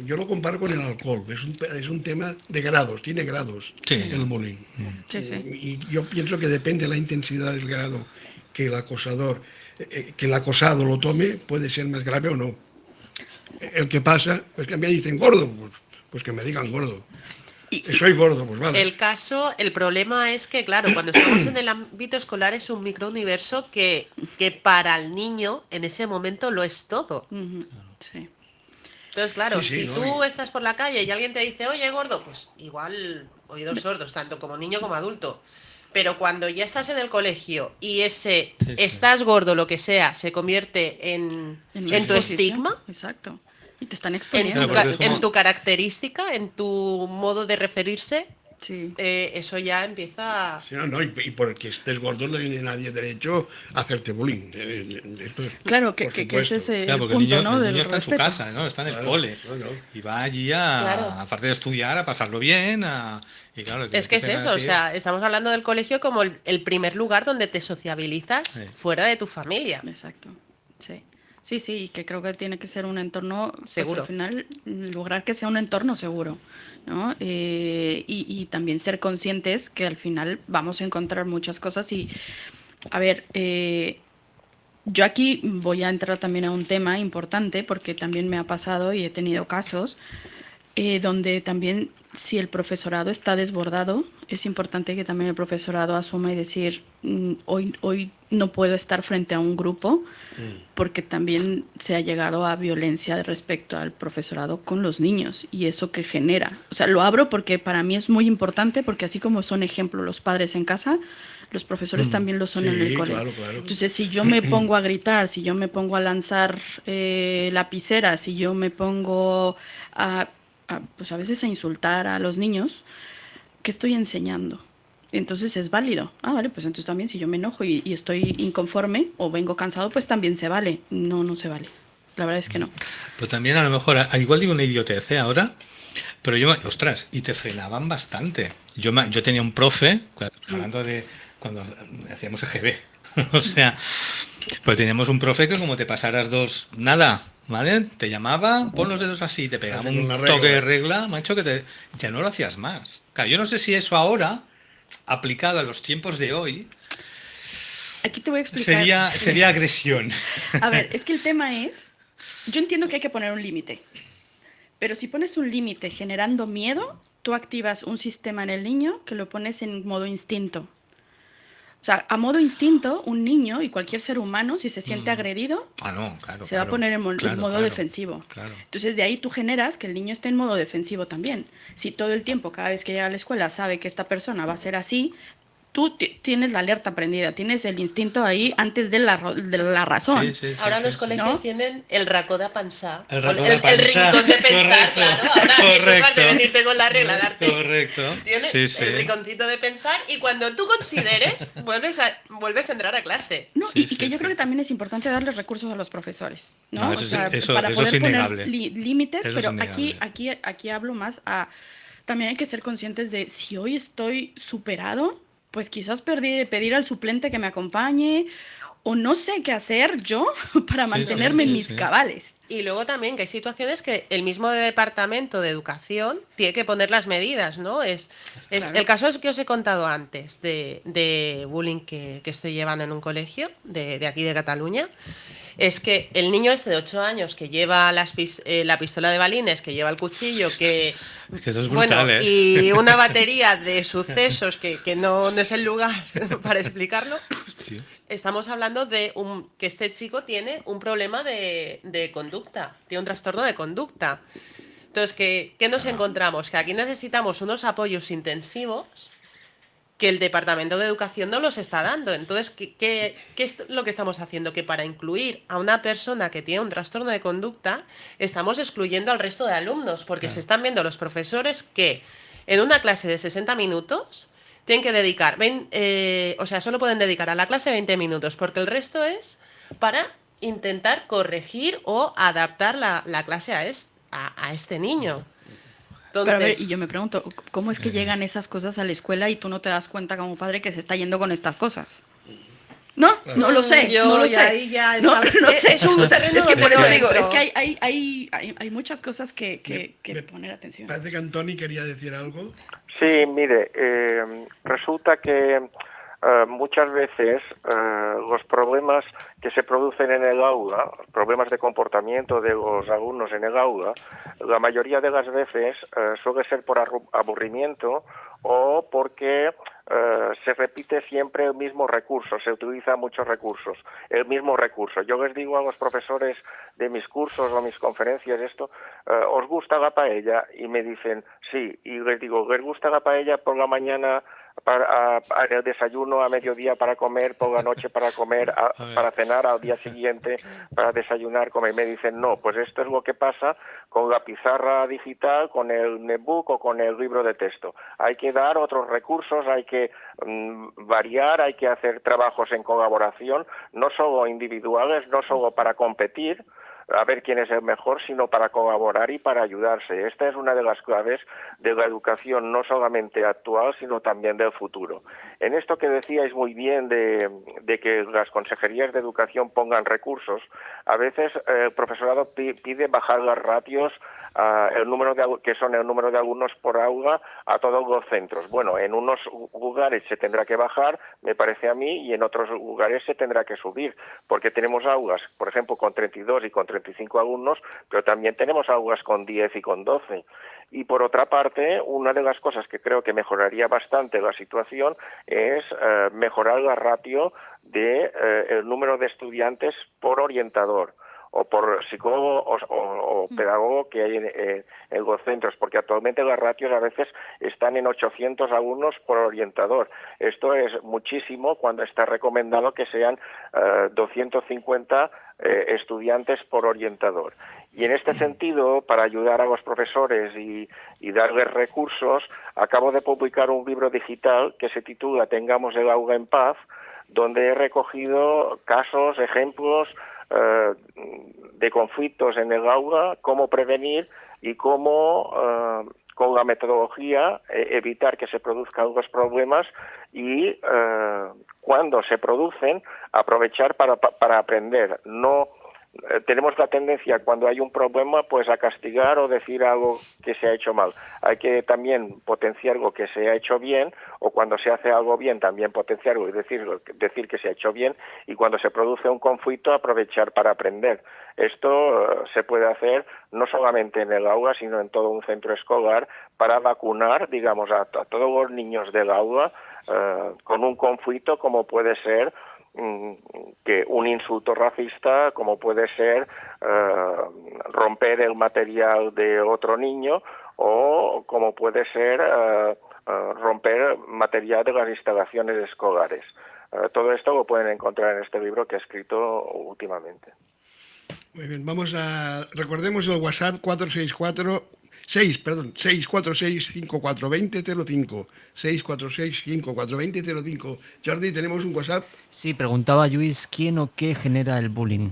Yo lo comparo con el alcohol. Es un tema de grados, tiene grados el bullying. Y yo pienso que depende de la intensidad del grado que el acosador, que el acosado lo tome, puede ser más grave o no. El que pasa, pues que me dicen gordo, pues que me digan gordo. Soy gordo, pues vale. El problema es que, claro, cuando estamos en el ámbito escolar es un microuniverso que para el niño en ese momento lo es todo. Sí. Entonces, claro, si ¿no? tú estás por la calle y alguien te dice, oye, gordo, pues igual oídos sordos, tanto como niño como adulto. Pero cuando ya estás en el colegio y estás gordo, lo que sea, se convierte en tu estigma. Exacto. Y te están exponiendo. En tu característica, en tu modo de referirse, sí. Eso ya empieza... Sí, no, y porque estés gordo no tiene nadie derecho a hacerte bullying. Claro, que ese es el claro, porque punto, el ¿no? niño del está respeto. en su casa, ¿no? Está en el cole. Y va allí, aparte de estudiar, a pasarlo bien. Y claro, es que es eso, o sea, estamos hablando del colegio como el primer lugar donde te sociabilizas fuera de tu familia. Exacto, sí. Sí, y que creo que tiene que ser un entorno seguro. Pues, al final, lograr que sea un entorno seguro, ¿no? Y también ser conscientes que al final vamos a encontrar muchas cosas y, a ver, yo aquí voy a entrar también a un tema importante porque también me ha pasado y he tenido casos donde también si el profesorado está desbordado, es importante que también el profesorado asuma y decir, hoy no puedo estar frente a un grupo porque también se ha llegado a violencia respecto al profesorado con los niños y eso que genera. O sea, lo abro porque para mí es muy importante porque así como son ejemplo los padres en casa, los profesores también lo son en el colegio. Claro. Entonces, si yo me pongo a gritar, si yo me pongo a lanzar lapiceras, si yo me pongo pues a veces a insultar a los niños, ¿qué estoy enseñando? Entonces es válido. Vale, pues entonces también si yo me enojo y estoy inconforme o vengo cansado, pues también se vale. No se vale. La verdad es que no. Pero también a lo mejor, al igual digo una idiotez ahora, pero yo, ostras, y te frenaban bastante. Yo tenía un profe, hablando de cuando hacíamos EGB, o sea, pues teníamos un profe que como te pasaras nada, ¿vale? Te llamaba, pon los dedos así, te pegaba un toque de regla, macho, que ya no lo hacías más. Claro, yo no sé si eso ahora, aplicado a los tiempos de hoy, aquí te voy a explicar. Sería agresión. A ver, es que el tema es, yo entiendo que hay que poner un límite, pero si pones un límite generando miedo, tú activas un sistema en el niño que lo pones en modo instinto. O sea, a modo instinto, un niño y cualquier ser humano, si se siente agredido, Ah, no, claro. se va a poner en claro, modo claro, defensivo. Claro. Entonces, de ahí tú generas que el niño esté en modo defensivo también. Si todo el tiempo, cada vez que llega a la escuela, sabe que esta persona va a ser así, tú tienes la alerta prendida, tienes el instinto ahí antes de la razón. Sí, sí, sí, Ahora sí, los sí. colegios ¿No? tienen el racó de pensar. El o racó de el pensar. rincón de pensar, Correcto, claro. Ahora, en lugar de correcto. venirte con la regla, darte. Correcto. Tienes Sí, sí. el rinconcito de pensar y cuando tú consideres, vuelves a entrar a clase. No, Sí, y que sí, yo sí. creo que también es importante darles recursos a los profesores, ¿no? No, O eso, sea, eso, para eso poder es poner innegable. límites, Eso es pero innegable. aquí hablo más a... También hay que ser conscientes de si hoy estoy superado, pues quizás pedir al suplente que me acompañe o no sé qué hacer yo para Sí, sí, mantenerme en sí, mis sí. cabales. Y luego también que hay situaciones que el mismo departamento de educación tiene que poner las medidas, ¿no? Es Claro. el caso que os he contado antes de bullying que estoy llevando en un colegio de aquí de Cataluña. Es que el niño este de 8 años que lleva la pistola de balines, que lleva el cuchillo, que... Es que eso es Bueno, brutal, ¿eh? y una batería de sucesos que no es el lugar para explicarlo. Hostia. Estamos hablando de que este chico tiene un problema de conducta, tiene un trastorno de conducta. Entonces, ¿qué nos encontramos? Que aquí necesitamos unos apoyos intensivos que el Departamento de Educación no los está dando. Entonces, ¿qué es lo que estamos haciendo? Que para incluir a una persona que tiene un trastorno de conducta, estamos excluyendo al resto de alumnos, porque Claro. se están viendo los profesores que en una clase de 60 minutos tienen que dedicar, o sea, solo pueden dedicar a la clase 20 minutos, porque el resto es para intentar corregir o adaptar la clase a este niño. Pero a ver, Entonces, y yo me pregunto, ¿cómo es que llegan esas cosas a la escuela y tú no te das cuenta como padre que se está yendo con estas cosas? No, no lo sé, yo no lo ya sé. ahí ya No, no sé. es un O sea, terreno es que donde por no eso digo, es entro. que hay muchas cosas que Me poner atención. Parece que Antoni quería decir algo. Sí, mire, resulta que muchas veces los problemas que se producen en el aula, problemas de comportamiento de los alumnos en el aula, la mayoría de las veces suele ser por aburrimiento o porque se repite siempre el mismo recurso, se utiliza muchos recursos, el mismo recurso. Yo les digo a los profesores de mis cursos o mis conferencias esto, ¿os gusta la paella? Y me dicen, sí, y les digo, ¿les gusta la paella por la mañana para el desayuno, a mediodía para comer, por la noche para comer, para cenar al día siguiente, para desayunar, comer? Me dicen, no, pues esto es lo que pasa con la pizarra digital, con el netbook o con el libro de texto. Hay que dar otros recursos, hay que variar, hay que hacer trabajos en colaboración, no solo individuales, no solo para competir, a ver quién es el mejor, sino para colaborar y para ayudarse. Esta es una de las claves de la educación, no solamente actual, sino también del futuro. En esto que decíais muy bien de que las consejerías de educación pongan recursos, a veces el profesorado pide bajar las ratios el número que son el número de alumnos por aula a todos los centros. Bueno, en unos lugares se tendrá que bajar, me parece a mí, y en otros lugares se tendrá que subir, porque tenemos aulas, por ejemplo, con 32 y con 35 alumnos, pero también tenemos aulas con 10 y con 12. Y por otra parte, una de las cosas que creo que mejoraría bastante la situación es mejorar la ratio de el número de estudiantes por orientador o por psicólogo o pedagogo que hay en los centros, porque actualmente las ratios a veces están en 800 alumnos por orientador. Esto es muchísimo cuando está recomendado que sean 250 estudiantes por orientador. Y en este sentido, para ayudar a los profesores y darles recursos, acabo de publicar un libro digital que se titula Tengamos el aula en paz, donde he recogido casos, ejemplos de conflictos en el aula, cómo prevenir y cómo con la metodología evitar que se produzcan los problemas y cuando se producen aprovechar para aprender. No tenemos la tendencia cuando hay un problema pues a castigar o decir algo que se ha hecho mal. Hay que también potenciar lo que se ha hecho bien, o cuando se hace algo bien también potenciarlo y decir que se ha hecho bien, y cuando se produce un conflicto aprovechar para aprender. Esto se puede hacer no solamente en el aula, sino en todo un centro escolar para vacunar, digamos, a todos los niños del aula con un conflicto como puede ser que un insulto racista, como puede ser romper el material de otro niño, o como puede ser romper material de las instalaciones escolares. Todo esto lo pueden encontrar en este libro que he escrito últimamente. Muy bien, recordemos el WhatsApp 646-5420-05. 646-5420-05. Jordi, tenemos un WhatsApp. Sí, preguntaba Lluís, ¿quién o qué genera el bullying?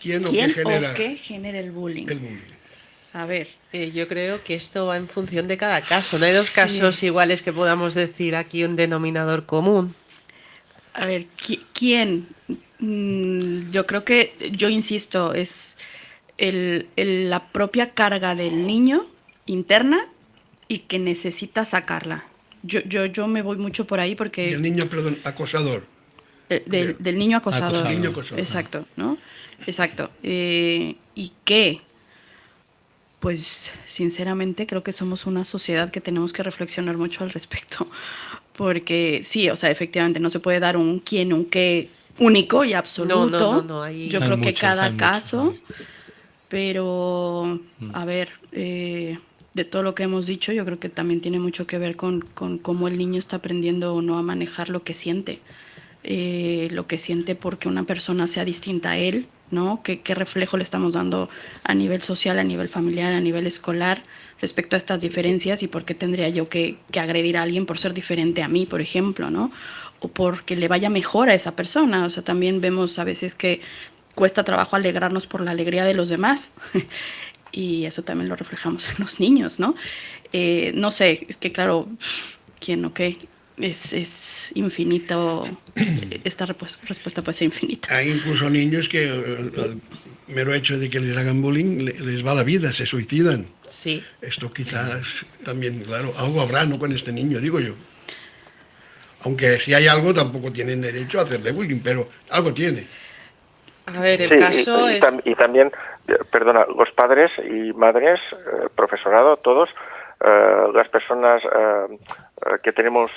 ¿Quién ¿Quién o qué genera el bullying? el bullying? A ver, yo creo que esto va en función de cada caso. No hay dos casos iguales que podamos decir aquí un denominador común. A ver, ¿quién? Yo creo que, yo insisto, es la propia carga del niño interna y que necesita sacarla. Yo me voy mucho por ahí porque... Y el niño, perdón, acosador. Del niño acosador. Niño acosador. Exacto, ¿no? Exacto. ¿Y qué? Pues sinceramente creo que somos una sociedad que tenemos que reflexionar mucho al respecto, porque sí, o sea, efectivamente no se puede dar un quién, un qué único y absoluto. No, ahí... Yo Hay creo que muchos, cada hay caso, muchos. pero a ver, de todo lo que hemos dicho, yo creo que también tiene mucho que ver con cómo el niño está aprendiendo o no a manejar lo que siente porque una persona sea distinta a él, ¿no? ¿Qué reflejo le estamos dando a nivel social, a nivel familiar, a nivel escolar respecto a estas diferencias y por qué tendría yo que agredir a alguien por ser diferente a mí, por ejemplo, ¿no? O porque le vaya mejor a esa persona. O sea, también vemos a veces que cuesta trabajo alegrarnos por la alegría de los demás y eso también lo reflejamos en los niños, ¿no? No sé, es que claro, ¿quién o qué? Es infinito, esta respuesta puede ser infinita. Hay incluso niños que al mero hecho de que les hagan bullying les va la vida, se suicidan. Sí. Esto quizás también, claro, algo habrá, ¿no?, con este niño, digo yo. Aunque si hay algo, tampoco tienen derecho a hacerle bullying, pero algo tiene. A ver, el Sí, caso es... y también, perdona, los padres y madres, profesorado, todos, las personas que tenemos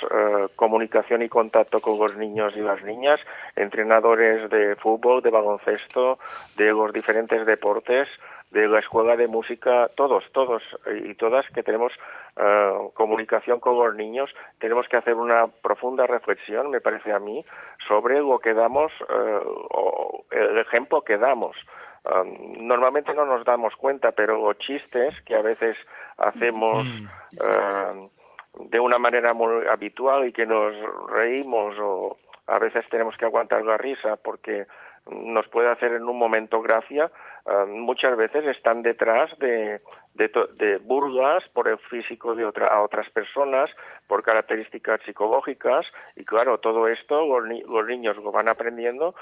comunicación y contacto con los niños y las niñas, entrenadores de fútbol, de baloncesto, de los diferentes deportes, de la escuela de música, todos y todas que tenemos comunicación con los niños, tenemos que hacer una profunda reflexión, me parece a mí, sobre lo que damos, o el ejemplo que damos. Normalmente no nos damos cuenta, pero los chistes que a veces hacemos de una manera muy habitual y que nos reímos o a veces tenemos que aguantar la risa porque nos puede hacer en un momento gracia, muchas veces están detrás de burlas por el físico a otras personas, por características psicológicas, y claro, todo esto los niños lo van aprendiendo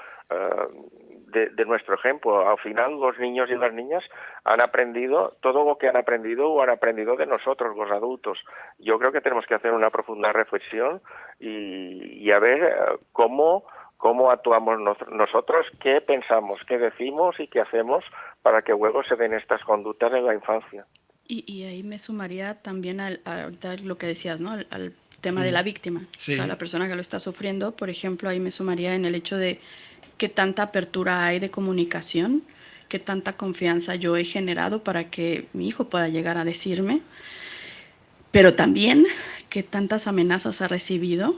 de nuestro ejemplo. Al final los niños y las niñas han aprendido, todo lo que han aprendido lo han aprendido de nosotros, los adultos. Yo creo que tenemos que hacer una profunda reflexión y a ver cómo actuamos nosotros, qué pensamos, qué decimos y qué hacemos para que luego se den estas conductas en la infancia. Y ahí me sumaría también ahorita lo que decías, ¿no? Al tema de la víctima. Sí. O sea, la persona que lo está sufriendo, por ejemplo, ahí me sumaría en el hecho de qué tanta apertura hay de comunicación, qué tanta confianza yo he generado para que mi hijo pueda llegar a decirme, pero también qué tantas amenazas ha recibido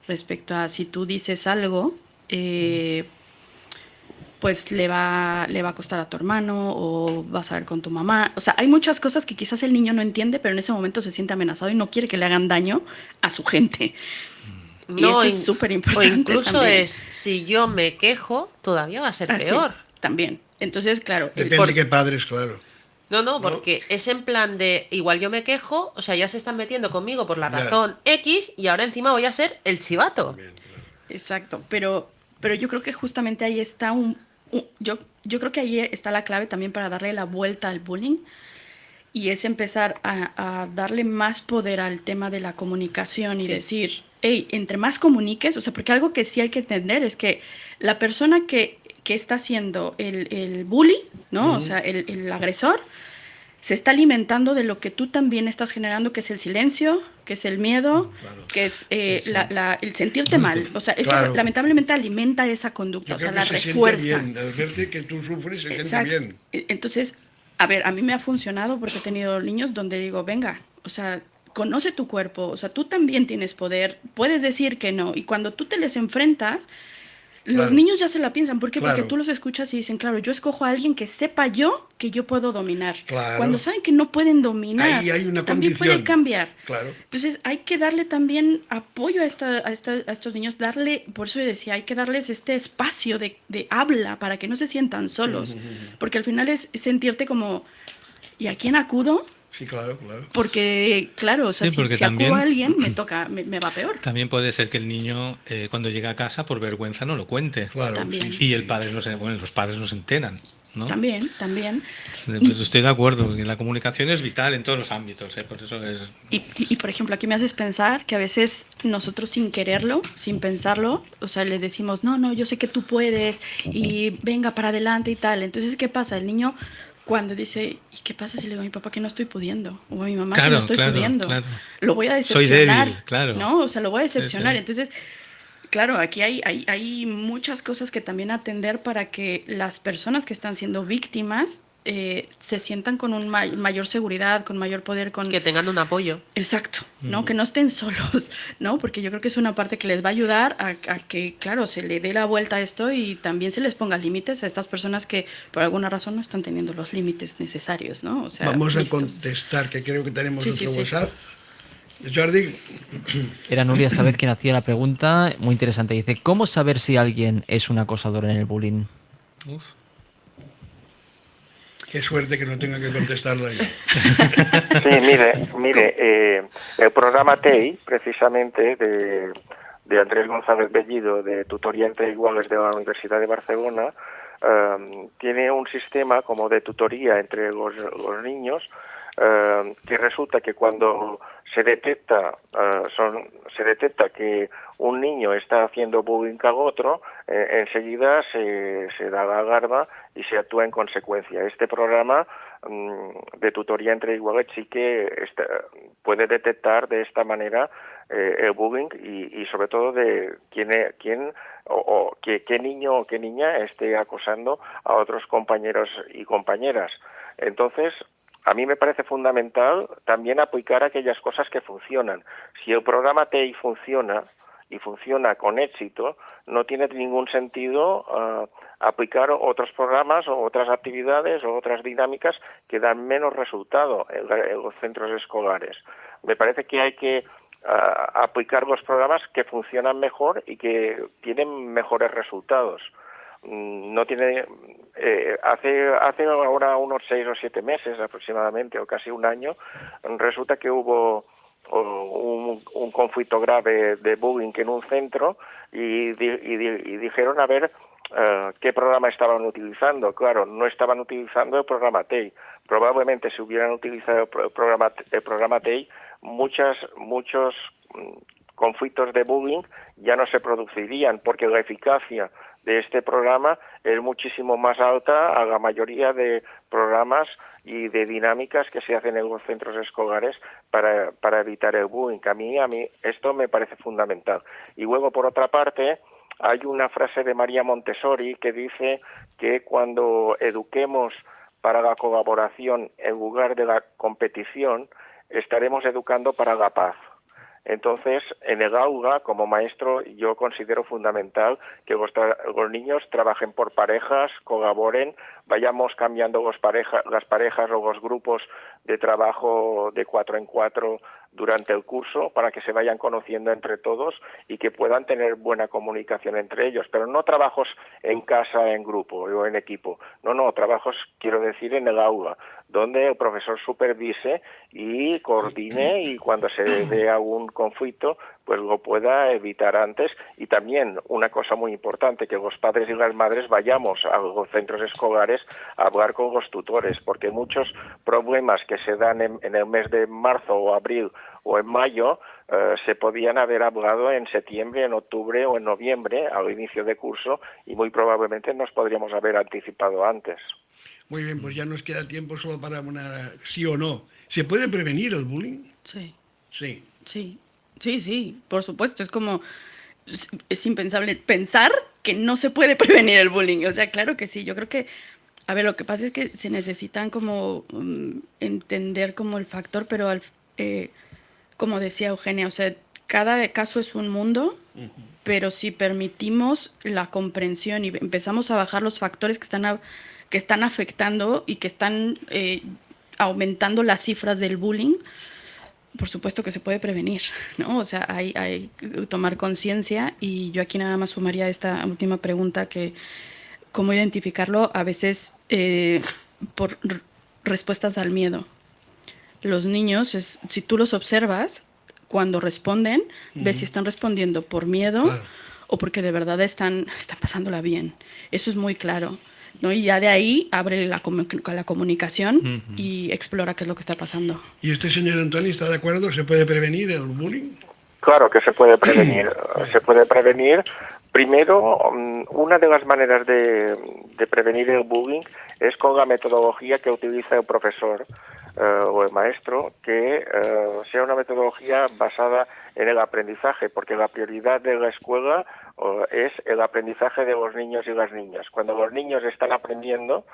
respecto a si tú dices algo, pues le va a costar a tu hermano o vas a ver con tu mamá. O sea, hay muchas cosas que quizás el niño no entiende, pero en ese momento se siente amenazado y no quiere que le hagan daño a su gente. Y eso es súper importante. O incluso también. si yo me quejo, todavía va a ser Sí, peor. también. Entonces, claro. Depende de qué padres, claro. No, porque es en plan de, igual yo me quejo, o sea, ya se están metiendo conmigo por la Ya. razón X y ahora encima voy a ser el chivato. Bien, claro. Exacto, pero yo creo que justamente ahí está yo creo que ahí está la clave también para darle la vuelta al bullying y es empezar a darle más poder al tema de la comunicación y Sí. decir, hey, entre más comuniques, o sea, porque algo que sí hay que entender es que la persona que está haciendo el bully, ¿no? O sea, el agresor, se está alimentando de lo que tú también estás generando, que es el silencio, que es el miedo, Claro. que es el sentirte mal. O sea, eso Claro. lamentablemente alimenta esa conducta, Yo o sea, creo la que se refuerza. siente bien. Al verte que tú sufres, se siente Exacto. bien. Entonces, a ver, a mí me ha funcionado porque he tenido niños donde digo, venga, o sea, conoce tu cuerpo, o sea, tú también tienes poder, puedes decir que no. Y cuando tú te les enfrentas, los Claro. niños ya se la piensan. ¿Por qué? Claro. Porque tú los escuchas y dicen, claro, yo escojo a alguien que sepa yo que yo puedo dominar. Claro. Cuando saben que no pueden dominar, Ahí hay una también condición. puede cambiar. Claro. Entonces hay que darle también apoyo a estos niños, por eso yo decía, hay que darles este espacio de habla para que no se sientan solos. Porque al final es sentirte como, ¿y a quién acudo? Sí, claro, claro. Porque, claro, o sea, Sí, porque si acudo a también- alguien, me va peor. También puede ser que el niño, cuando llega a casa, por vergüenza no lo cuente. Claro. También. sí, Y el sí. padre los padres no se enteran, ¿no? También. Pues estoy de acuerdo, que la comunicación es vital en todos los ámbitos, por eso es... Y, por ejemplo, aquí me haces pensar que a veces nosotros sin quererlo, sin pensarlo, o sea, le decimos, no, yo sé que tú puedes y venga para adelante y tal. Entonces, ¿qué pasa? El niño cuando dice, ¿y qué pasa si le digo a mi papá que no estoy pudiendo? O a mi mamá que Claro, no estoy claro, pudiendo. claro. Lo voy a Soy decepcionar. débil, claro. ¿No? O sea, lo voy a decepcionar. Sí. Entonces, claro, aquí hay muchas cosas que también atender para que las personas que están siendo víctimas se sientan con mayor seguridad, con mayor poder, con... Que tengan un apoyo. Exacto, ¿no? Que no estén solos, ¿no? Porque yo creo que es una parte que les va a ayudar a que, claro, se le dé la vuelta a esto y también se les ponga límites a estas personas que por alguna razón no están teniendo los límites necesarios, ¿no? O sea, Vamos a listos. contestar, que creo que tenemos Sí, otro sí. WhatsApp. Jordi, Era Nuria esta vez quien hacía la pregunta, muy interesante. Dice, ¿cómo saber si alguien es un acosador en el bullying? Uf. qué suerte que no tenga que contestarla yo. Sí, mire, el programa TEI, precisamente, de Andrés González Bellido, de Tutoría entre Iguales de la Universidad de Barcelona, tiene un sistema como de tutoría entre los niños, que resulta que cuando se detecta que un niño está haciendo bullying a otro, enseguida se da la alarma y se actúa en consecuencia. Este programa de tutoría entre iguales sí que puede detectar de esta manera el bullying y sobre todo de qué niño o qué niña esté acosando a otros compañeros y compañeras. Entonces, a mí me parece fundamental también aplicar aquellas cosas que funcionan. Si el programa TEI funciona y funciona con éxito, no tiene ningún sentido aplicar otros programas o otras actividades o otras dinámicas que dan menos resultado en los centros escolares. Me parece que hay que aplicar los programas que funcionan mejor y que tienen mejores resultados. No tiene hace ahora unos 6 o 7 meses aproximadamente, o casi un año, resulta que hubo un conflicto grave de bullying en un centro y dijeron a ver qué programa estaban utilizando. Claro, no estaban utilizando el programa TEI. Probablemente si hubieran utilizado el programa TEI, muchos conflictos de bullying ya no se producirían, porque la eficacia de este programa es muchísimo más alta a la mayoría de programas y de dinámicas que se hacen en los centros escolares para evitar el bullying. A mí esto me parece fundamental. Y luego, por otra parte, hay una frase de María Montessori que dice que cuando eduquemos para la colaboración en lugar de la competición, estaremos educando para la paz. Entonces, en el aula, como maestro, yo considero fundamental que los niños trabajen por parejas, colaboren, vayamos cambiando las parejas o los grupos de trabajo de 4 en 4 durante el curso para que se vayan conociendo entre todos y que puedan tener buena comunicación entre ellos, pero no trabajos en casa, en grupo o en equipo, no, trabajos, quiero decir, en el aula, donde el profesor supervise y coordine y cuando se dé algún conflicto, pues lo pueda evitar antes. Y también una cosa muy importante, que los padres y las madres vayamos a los centros escolares a hablar con los tutores, porque muchos problemas que se dan en el mes de marzo o abril o en mayo se podían haber hablado en septiembre, en octubre o en noviembre al inicio de curso y muy probablemente nos podríamos haber anticipado antes. Muy bien, pues ya nos queda tiempo solo para una sí o no. ¿Se puede prevenir el bullying? Sí, Sí. sí, sí, por supuesto. Es como, es impensable pensar que no se puede prevenir el bullying. O sea, claro que sí. Yo creo que, a ver, lo que pasa es que se necesitan como entender como el factor, pero como decía Eugenia, o sea, cada caso es un mundo, pero si permitimos la comprensión y empezamos a bajar los factores que están afectando y que están aumentando las cifras del bullying, por supuesto que se puede prevenir, ¿no? O sea, hay que tomar conciencia, y yo aquí nada más sumaría esta última pregunta, que cómo identificarlo a veces por respuestas al miedo. Los niños, si tú los observas, cuando responden, ves si están respondiendo por miedo, Claro. o porque de verdad están pasándola bien. Eso es muy claro, ¿no? Y ya de ahí abre la comunicación y explora qué es lo que está pasando. ¿Y usted, señor Antoni, está de acuerdo? ¿Se puede prevenir el bullying? Claro que se puede prevenir. Se puede prevenir. Primero, una de las maneras de prevenir el bullying es con la metodología que utiliza el profesor o el maestro, que sea una metodología basada en el aprendizaje, porque la prioridad de la escuela es el aprendizaje de los niños y las niñas. Cuando los niños están aprendiendo,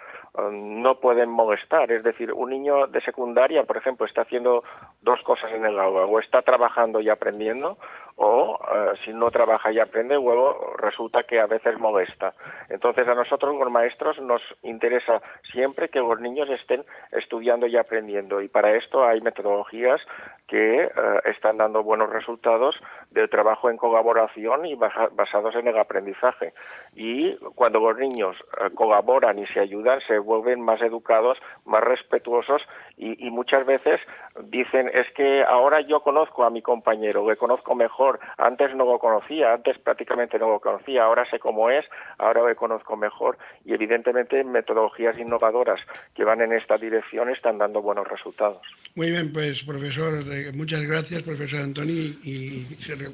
no pueden molestar. Es decir, un niño de secundaria, por ejemplo, está haciendo dos cosas en el aula: o está trabajando y aprendiendo, o si no trabaja y aprende, luego resulta que a veces molesta. Entonces, a nosotros, los maestros, nos interesa siempre que los niños estén estudiando y aprendiendo, y para esto hay metodologías que están dando buenos resultados del trabajo en colaboración y basados en el aprendizaje. Y cuando los niños colaboran y se ayudan, se vuelven más educados, más respetuosos, y muchas veces dicen: es que ahora yo conozco a mi compañero, le conozco mejor, antes no lo conocía, antes prácticamente no lo conocía, ahora sé cómo es, ahora le conozco mejor. Y evidentemente metodologías innovadoras que van en esta dirección están dando buenos resultados. Muy bien, pues profesor, muchas gracias, profesor Antoni, y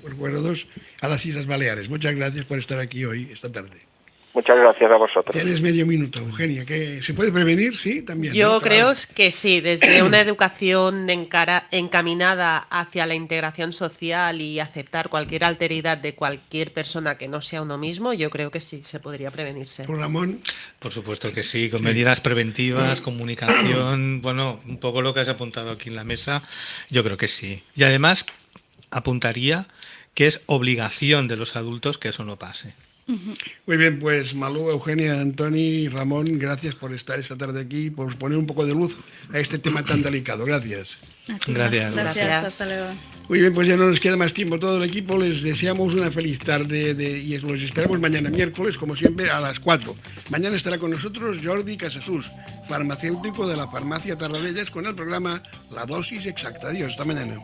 recuerdos a las Islas Baleares. Muchas gracias por estar aquí hoy, esta tarde. Muchas gracias a vosotros. Tienes medio minuto, Eugenia. ¿Que se puede prevenir? Sí, también. Yo ¿no? creo Claro. que sí, desde una educación encaminada hacia la integración social y aceptar cualquier alteridad de cualquier persona que no sea uno mismo, yo creo que sí, se podría prevenirse. Por Ramón. Por supuesto que sí, con medidas preventivas, comunicación, bueno, un poco lo que has apuntado aquí en la mesa, yo creo que sí. Y además apuntaría que es obligación de los adultos que eso no pase. Muy bien, pues Malú, Eugenia, Antoni, Ramón, gracias por estar esta tarde aquí, por poner un poco de luz a este tema tan delicado. Gracias. Gracias. Gracias. Hasta luego. Muy bien, pues ya no nos queda más tiempo. Todo el equipo les deseamos una feliz tarde y los esperamos mañana miércoles, como siempre, a las 4. Mañana estará con nosotros Jordi Casasus, farmacéutico de la farmacia Tarradellas, con el programa La Dosis Exacta. Adiós, hasta mañana.